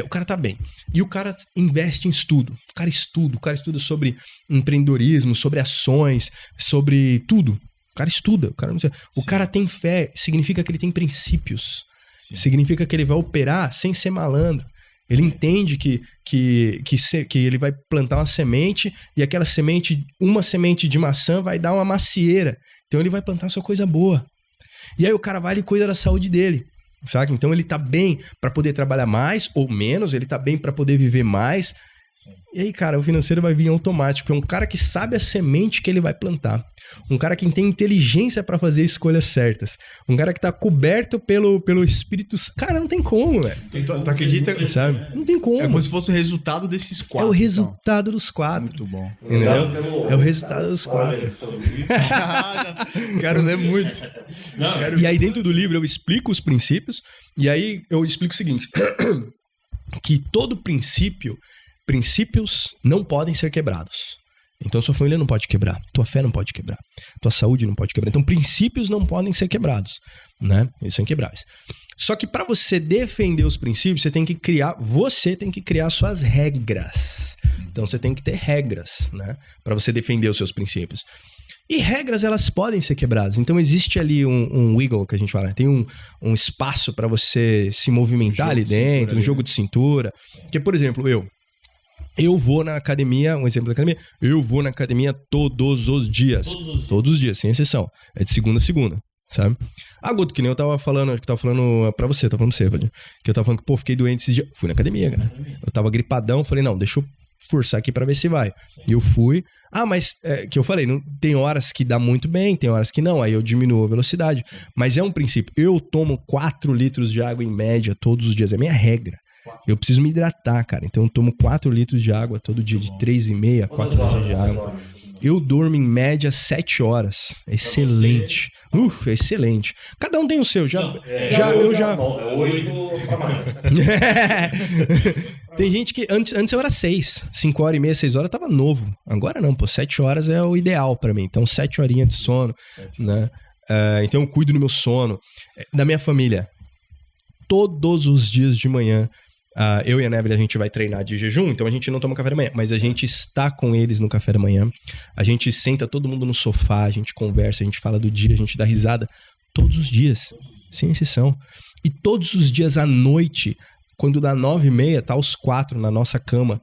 O cara tá bem. E o cara investe em estudo. O cara estuda sobre empreendedorismo, sobre ações, sobre tudo. O cara estuda, o cara não sei. O cara tem fé, significa que ele tem princípios. Sim. Significa que ele vai operar sem ser malandro. Ele entende que ele vai plantar uma semente e aquela semente, uma semente de maçã vai dar uma macieira. Então ele vai plantar sua coisa boa. E aí o cara vai e cuida da saúde dele, sabe? Então ele tá bem para poder trabalhar mais ou menos, ele tá bem para poder viver mais. E aí, cara, o financeiro vai vir automático. É um cara que sabe a semente que ele vai plantar. Um cara que tem inteligência pra fazer escolhas certas. Um cara que tá coberto pelo espírito... Cara, não tem como, velho. Tu acredita? Sabe? Não tem como. É como se fosse o resultado desses quatro. É o resultado dos quatro. Muito bom. Entendeu? É o resultado dos quatro. Quero ler muito. E aí, dentro do livro, eu explico os princípios. E aí, eu explico o seguinte. Que todo princípios não podem ser quebrados. Então sua família não pode quebrar, tua fé não pode quebrar, tua saúde não pode quebrar. Então princípios não podem ser quebrados, né? Eles são inquebráveis. Só que para você defender os princípios, você tem que criar suas regras. Então você tem que ter regras, né? Para você defender os seus princípios. E regras, elas podem ser quebradas. Então existe ali um wiggle, que a gente fala, né? Tem um espaço para você se movimentar ali dentro, um jogo de cintura. Porque, por exemplo, eu vou na academia, um exemplo da academia, eu vou na academia todos os dias. Todos os dias, sem exceção. É de segunda a segunda, sabe? Guto, que nem eu tava falando pra você, tava falando pra você, Vadir, que eu tava falando que, pô, fiquei doente esses dias. Fui na academia, cara. Eu tava gripadão, falei, não, deixa eu forçar aqui pra ver se vai. E eu fui. Mas, que eu falei, não, tem horas que dá muito bem, tem horas que não, aí eu diminuo a velocidade. Mas é um princípio. Eu tomo 4 litros de água em média todos os dias, é minha regra. Eu preciso me hidratar, cara. Então eu tomo 4 litros de água todo dia, de 3,5 a 4 litros de água. Eu durmo em média 7 horas. Excelente. Excelente. Cada um tem o seu. É 8 pra mais. Tem gente que antes eu era 6. 5 horas e meia, 6 horas eu tava novo. Agora não, pô. 7 horas é o ideal pra mim. Então 7 horinhas de sono, né? Então eu cuido do meu sono. Da minha família. Todos os dias de manhã, eu e a Neville, a gente vai treinar de jejum, então a gente não toma café da manhã, mas a gente está com eles no café da manhã, a gente senta todo mundo no sofá, a gente conversa, a gente fala do dia, a gente dá risada, todos os dias, sem exceção. E todos os dias à noite, quando dá 9h30, tá os 4 na nossa cama,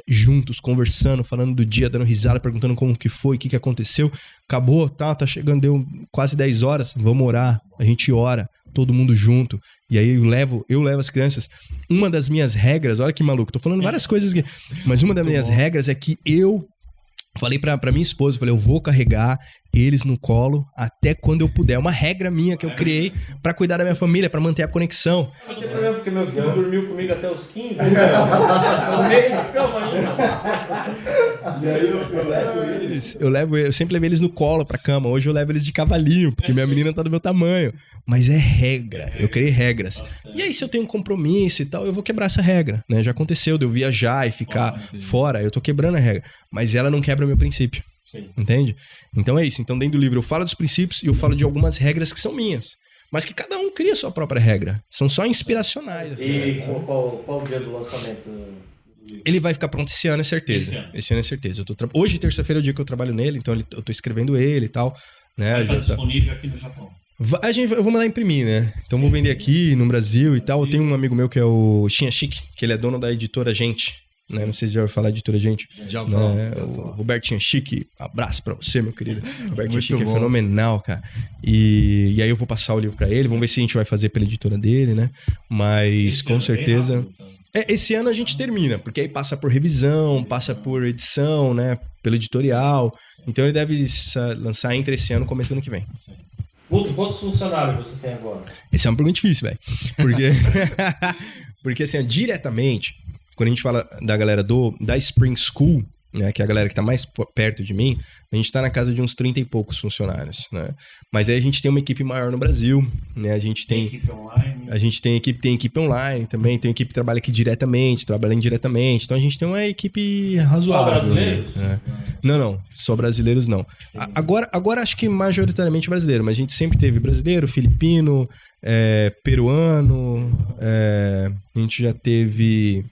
juntos, conversando, falando do dia, dando risada, perguntando como que foi, o que aconteceu. Acabou, tá chegando, deu quase 10 horas, vamos orar, a gente ora, todo mundo junto. E aí eu levo as crianças. Uma das minhas regras, olha que maluco, tô falando várias coisas aqui, mas uma das minhas regras é que eu falei pra minha esposa, falei, eu vou carregar eles no colo até quando eu puder. É uma regra minha que eu criei pra cuidar da minha família, pra manter a conexão. Não tem problema, porque meu filho dormiu comigo até os 15. E aí eu sempre levei eles no colo pra cama. Hoje eu levo eles de cavalinho, porque minha menina tá do meu tamanho. Mas é regra, eu criei regras. E aí se eu tenho um compromisso e tal, eu vou quebrar essa regra, né? Já aconteceu de eu viajar e ficar fora, eu tô quebrando a regra. Mas ela não quebra o meu princípio. Sim. Entende? Então é isso. Então dentro do livro eu falo dos princípios e eu falo de algumas regras que são minhas. Mas que cada um cria a sua própria regra. São só inspiracionais. E qual o dia do lançamento? Ele vai ficar pronto esse ano, é certeza. Esse ano é certeza. Hoje, terça-feira, é o dia que eu trabalho nele, então eu tô escrevendo ele e tal. Né? Vai estar disponível aqui no Japão. Eu vou mandar imprimir, né? Então vou vender aqui no Brasil e tal. Eu tenho um amigo meu que é o Shinha Chique, que ele é dono da editora Gente. Né? Não sei se já ouviu falar da editora Gente. Já ouviu falar. O Robertinho Chique, abraço pra você, meu querido. Robertinho Chique é fenomenal, cara. E aí eu vou passar o livro pra ele, vamos ver se a gente vai fazer pela editora dele, né? Mas com certeza... Esse ano a gente termina, porque aí passa por revisão, passa por edição, né? Pelo editorial. Então ele deve lançar entre esse ano e começo do ano que vem. Guto, quantos funcionários você tem agora? Essa é uma pergunta difícil, velho. Porque assim, diretamente, quando a gente fala da galera da Spring School, né, que é a galera que tá mais perto de mim, a gente tá na casa de uns 30 e poucos funcionários, né? Mas aí a gente tem uma equipe maior no Brasil, né? A gente tem equipe online. A gente tem equipe online também, tem equipe que trabalha aqui diretamente, trabalha indiretamente. Então a gente tem uma equipe razoável. Só brasileiros? Né? Não, só brasileiros não. Agora acho que majoritariamente brasileiro, mas a gente sempre teve brasileiro, filipino, peruano, a gente já teve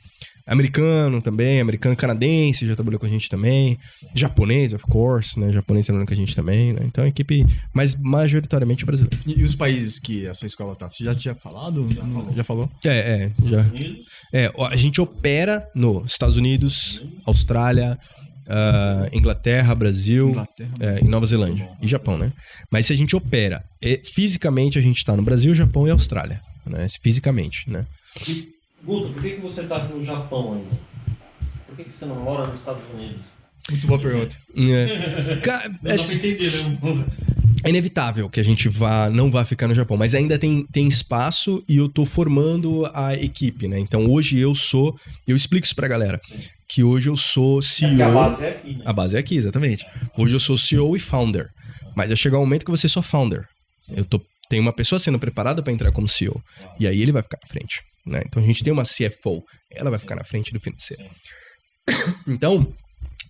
americano também, americano-canadense já trabalhou com a gente também, japonês, of course, né? Japonês trabalhando com a gente também, né? Então, equipe, mas majoritariamente brasileira. E os países que a sua escola tá? Você já tinha falado? Já falou? Já. A gente opera nos Estados Unidos, Austrália, Inglaterra, Brasil, e Nova Zelândia. E Japão, né? Mas se a gente opera, fisicamente a gente tá no Brasil, Japão e Austrália, né? Fisicamente, né? Guto, por que você tá no Japão ainda? Por que você não mora nos Estados Unidos? Muito boa pergunta. Não dá pra entender, né? É inevitável que a gente não vá ficar no Japão, mas ainda tem espaço e eu tô formando a equipe, né? Então hoje eu explico isso pra galera, que hoje eu sou CEO... a base é aqui, né? A base é aqui, exatamente. Hoje eu sou CEO e founder, mas vai chegar um momento que eu vou ser só founder. Tem uma pessoa sendo preparada para entrar como CEO, e aí ele vai ficar na frente, né? Então a gente tem uma CFO, ela vai ficar na frente do financeiro. Então,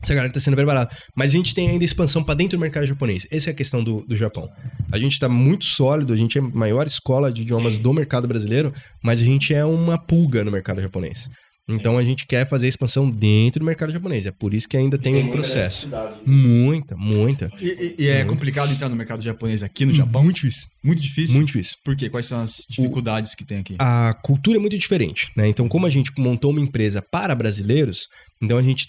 essa galera tá sendo preparada. Mas a gente tem ainda expansão para dentro do mercado japonês. Essa é a questão do Japão. A gente tá muito sólido, a gente é a maior escola de idiomas do mercado brasileiro, mas a gente é uma pulga no mercado japonês. Então a gente quer fazer a expansão dentro do mercado japonês. É por isso que ainda tem um processo. Muita. E é complicado entrar no mercado japonês aqui no Japão? Muito difícil. Muito difícil? Muito difícil. Por quê? Quais são as dificuldades que tem aqui? A cultura é muito diferente, né? Então, como a gente montou uma empresa para brasileiros, então a gente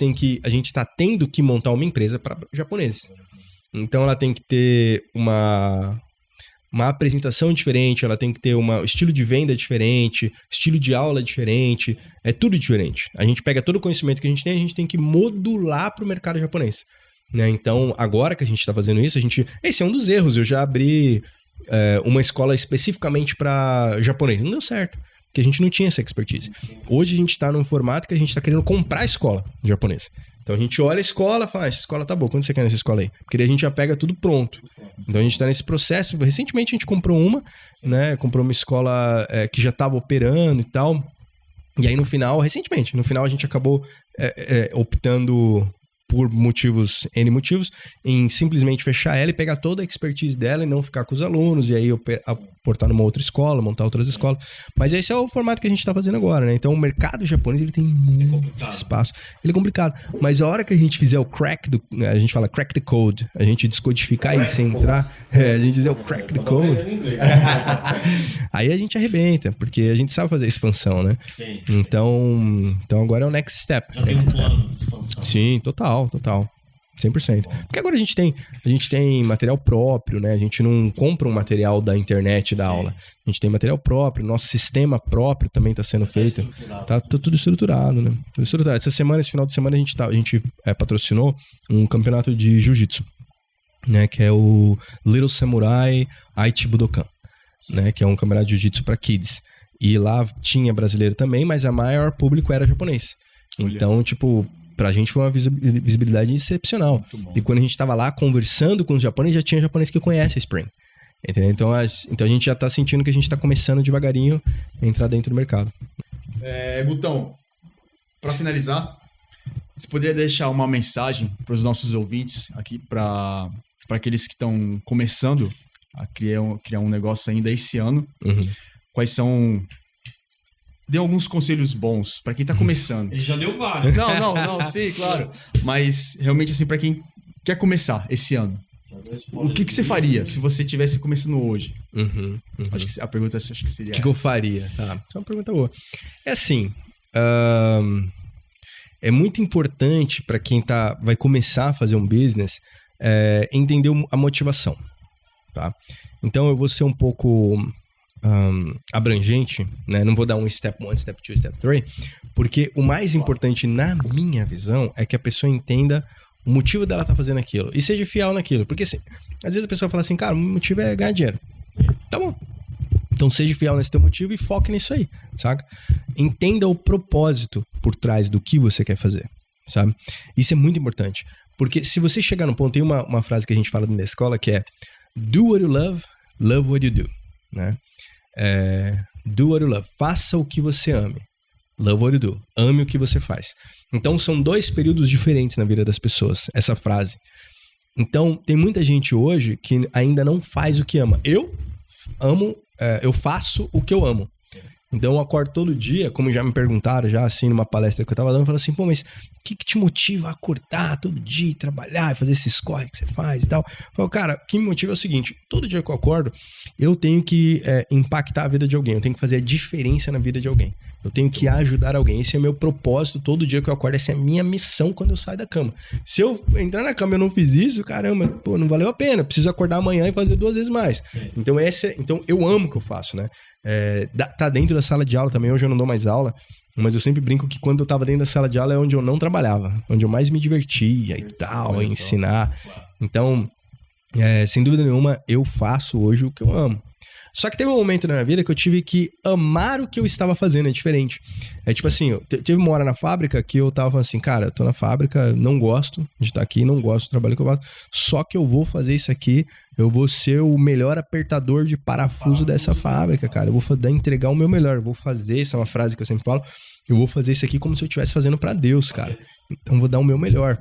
tá tendo que montar uma empresa para japoneses. Então ela tem que ter uma apresentação diferente, ela tem que ter um estilo de venda diferente, estilo de aula diferente, é tudo diferente. A gente pega todo o conhecimento que a gente tem que modular para o mercado japonês. Né? Então, agora que a gente está fazendo isso, esse é um dos erros. Eu já abri uma escola especificamente para japonês. Não deu certo, porque a gente não tinha essa expertise. Hoje a gente está num formato que a gente está querendo comprar a escola japonesa. Então a gente olha a escola e fala, essa escola tá boa, quanto você quer nessa escola aí? Porque daí a gente já pega tudo pronto. Então a gente tá nesse processo. Recentemente a gente comprou uma escola que já estava operando e tal. E aí no final a gente acabou optando por N motivos, em simplesmente fechar ela e pegar toda a expertise dela e não ficar com os alunos, e aí aportar numa outra escola, montar outras escolas. Mas esse é o formato que a gente tá fazendo agora, né? Então o mercado japonês, ele tem muito espaço. Ele é complicado. Mas a hora que a gente fizer o crack a gente fala crack the code, a gente descodificar e sem entrar, a gente fizer o crack the code, aí a gente arrebenta, porque a gente sabe fazer a expansão, né? Sim. Então agora é o next step. Já tem um plano de expansão. Sim, total. 100%. Porque agora a gente tem material próprio, né? A gente não compra um material da internet da aula. A gente tem material próprio, nosso sistema próprio também está sendo feito. Tá tudo estruturado, né? Tudo estruturado. Esse final de semana a gente patrocinou um campeonato de jiu-jitsu, né? Que é o Little Samurai Aichi Budokan, né? Que é um campeonato de jiu-jitsu para kids. E lá tinha brasileiro também, mas a maior público era japonês. Então, pra gente foi uma visibilidade excepcional. E quando a gente tava lá conversando com os japoneses, já tinha japonês que conhece a Spring. Entendeu? Então a gente já tá sentindo que a gente tá começando devagarinho a entrar dentro do mercado. Gutão, pra finalizar, você poderia deixar uma mensagem para os nossos ouvintes aqui, para aqueles que estão começando a criar um negócio ainda esse ano. Uhum. Quais são... Dê alguns conselhos bons pra quem tá começando. Ele já deu vários. Não, sim, claro. Mas realmente, assim, pra quem quer começar esse ano, o que você faria se você estivesse começando hoje? Uhum. Acho que a pergunta acho que seria... O que eu faria? Tá. Isso é uma pergunta boa. É assim, é muito importante pra quem vai começar a fazer um business entender a motivação, tá? Então eu vou ser um pouco... abrangente, né? Não vou dar um step 1, step 2, step 3, porque o mais importante na minha visão é que a pessoa entenda o motivo dela estar fazendo aquilo e seja fiel naquilo, porque assim, às vezes a pessoa fala assim, cara, o motivo é ganhar dinheiro. Tá bom. Então seja fiel nesse teu motivo e foque nisso aí, saca? Entenda o propósito por trás do que você quer fazer, sabe? Isso é muito importante, porque se você chegar no ponto, tem uma frase que a gente fala na escola que é do what you love, love what you do, né? Do what you love. Faça o que você ame. Love what you do. Ame o que você faz. Então, são 2 períodos diferentes na vida das pessoas, essa frase. Então, tem muita gente hoje que ainda não faz o que ama. Eu faço o que eu amo. Então, eu acordo todo dia, como já me perguntaram, já assim, numa palestra que eu tava dando, eu falo assim, pô, mas o que te motiva a acordar todo dia, trabalhar, fazer esses corre que você faz e tal? Eu falo, cara, o que me motiva é o seguinte, todo dia que eu acordo, eu tenho que impactar a vida de alguém, eu tenho que fazer a diferença na vida de alguém. Eu tenho que ajudar alguém. Esse é meu propósito todo dia que eu acordo, essa é a minha missão quando eu saio da cama. Se eu entrar na cama e eu não fiz isso, caramba, pô, não valeu a pena, eu preciso acordar amanhã e fazer 2 vezes mais. Então, então eu amo o que eu faço, né? Tá dentro da sala de aula também, hoje eu não dou mais aula, mas eu sempre brinco que quando eu tava dentro da sala de aula é onde eu não trabalhava, onde eu mais me divertia e tal, ensinar. Então, sem dúvida nenhuma, eu faço hoje o que eu amo. Só que teve um momento na minha vida que eu tive que amar o que eu estava fazendo, é diferente. Tipo assim, teve uma hora na fábrica que eu tava falando assim, cara, eu tô na fábrica, não gosto de estar aqui, não gosto do trabalho que eu faço, só que eu vou fazer isso aqui, eu vou ser o melhor apertador de parafuso dessa fábrica, cara, eu vou entregar o meu melhor, eu vou fazer, essa é uma frase que eu sempre falo, eu vou fazer isso aqui como se eu estivesse fazendo pra Deus, cara. Então eu vou dar o meu melhor.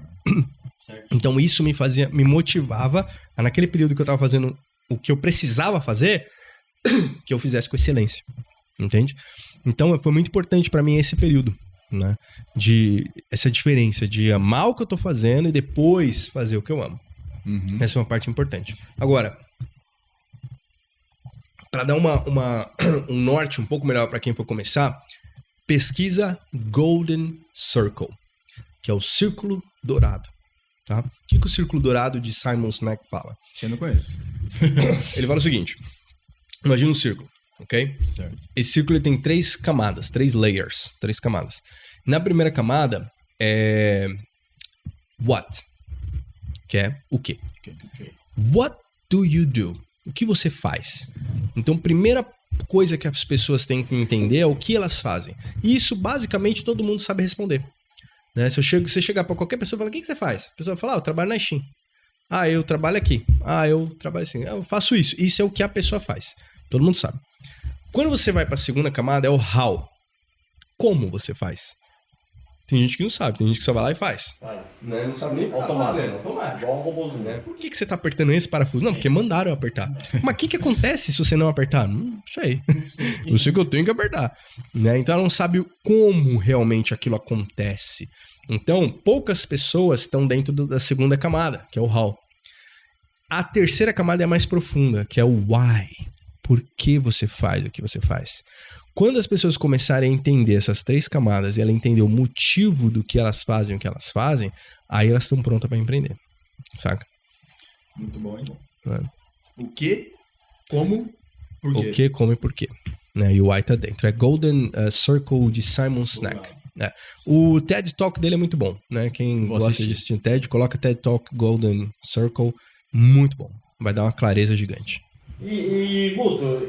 Então isso me motivava, naquele período que eu tava fazendo o que eu precisava fazer, que eu fizesse com excelência, entende? Então foi muito importante pra mim esse período, né? Essa diferença de amar o que eu tô fazendo e depois fazer o que eu amo. Uhum. Essa é uma parte importante. Agora, para dar um norte um pouco melhor para quem for começar, pesquisa Golden Circle, que é o círculo dourado. Tá? O que o círculo dourado de Simon Sinek fala? Você não conhece. Ele fala o seguinte: Imagina um círculo, ok? Certo. Esse círculo ele tem 3 camadas, 3 layers, 3 camadas. Na primeira camada é what, que é o quê? What do you do? O que você faz? Então, primeira coisa que as pessoas têm que entender é o que elas fazem. E isso, basicamente, todo mundo sabe responder. Né? Se você chegar para qualquer pessoa e falar, o que você faz? A pessoa vai falar, eu trabalho na Steam. Ah, eu trabalho aqui. Ah, eu trabalho assim. Eu faço isso. Isso é o que a pessoa faz. Todo mundo sabe. Quando você vai para a segunda camada, é o how. Como você faz? Tem gente que não sabe, tem gente que só vai lá e faz. Né? Não sabe nem o que tá Automático. fazendo, automático. Igual um robôzinho, né? Por que você tá apertando esse parafuso? Não, porque mandaram eu apertar. Mas o que acontece se você não apertar? Não sei. Eu sei que eu tenho que apertar. Né? Então ela não sabe como realmente aquilo acontece. Então, poucas pessoas estão dentro da segunda camada, que é o how. A terceira camada é a mais profunda, que é o why. Por que você faz o que você faz? Quando as pessoas começarem a entender essas 3 camadas e ela entender o motivo do que elas fazem, o que elas fazem, aí elas estão prontas para empreender. Saca? Muito bom, hein? É. O que, como, por quê? O que, como e por quê. Né? E o why tá dentro. É Golden Circle de Simon Sinek. É. O TED Talk dele é muito bom. Né? Quem gosta de assistir TED, coloca TED Talk Golden Circle. Muito bom. Vai dar uma clareza gigante. E Guto,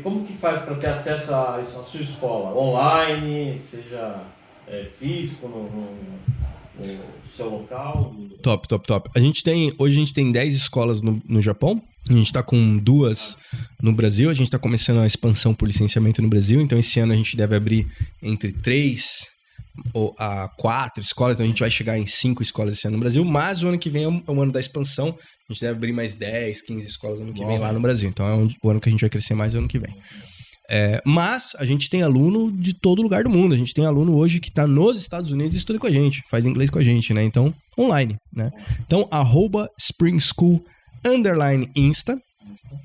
como que faz para ter acesso à sua escola? Online, seja físico, no seu local? Top. Hoje a gente tem 10 escolas no Japão. A gente tá com 2 no Brasil. A gente tá começando a expansão por licenciamento no Brasil. Então esse ano a gente deve abrir entre 3 a 4 escolas. Então a gente vai chegar em 5 escolas esse ano no Brasil. Mas o ano que vem é o ano da expansão. A gente deve abrir mais 10, 15 escolas ano que vem lá no Brasil. Então é o ano que a gente vai crescer mais ano que vem. Mas a gente tem aluno de todo lugar do mundo. A gente tem aluno hoje que está nos Estados Unidos e estuda com a gente, faz inglês com a gente, né? Então, online, né? Então, @SpringSchool_Insta,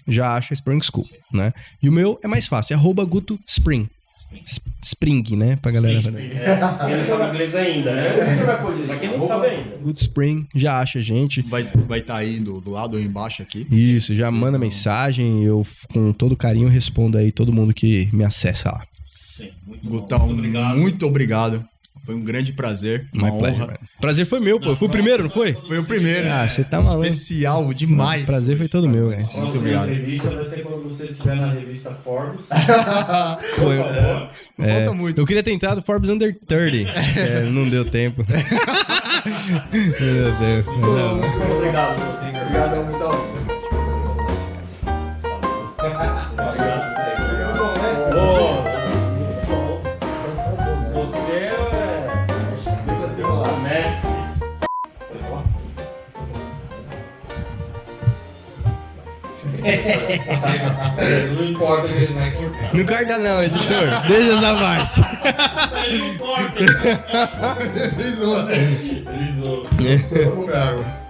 já acha Spring School, né? E o meu é mais fácil, @GutoSpring. Spring, né? Pra galera. Quem não sabe inglês ainda, né? Pra quem não sabe ainda. Guto Spring, já acha a gente. Vai estar aí do lado ou embaixo aqui. Isso, já manda mensagem, eu com todo carinho respondo aí todo mundo que me acessa lá. Sim, muito Gutão, bom. muito obrigado. Foi um grande prazer, uma honra. Prazer foi meu, pô. Eu fui o primeiro, não foi? Foi o primeiro. Ah, você tá maluco. Especial demais. Prazer foi todo meu, velho. Próxima obrigado. entrevista vai ser quando você estiver na revista Forbes. Por Foi. favor. Não falta muito. Eu queria ter entrado Forbes Under 30. Não deu tempo. Não deu tempo. Muito obrigado. Obrigadão, Gutão. Ô, você é mestre. Pode falar? Não importa que ele vai cortar. Não corta não, editor. Deixa essa parte. Não importa. Frisou. Ele zoou. Vamos ver água.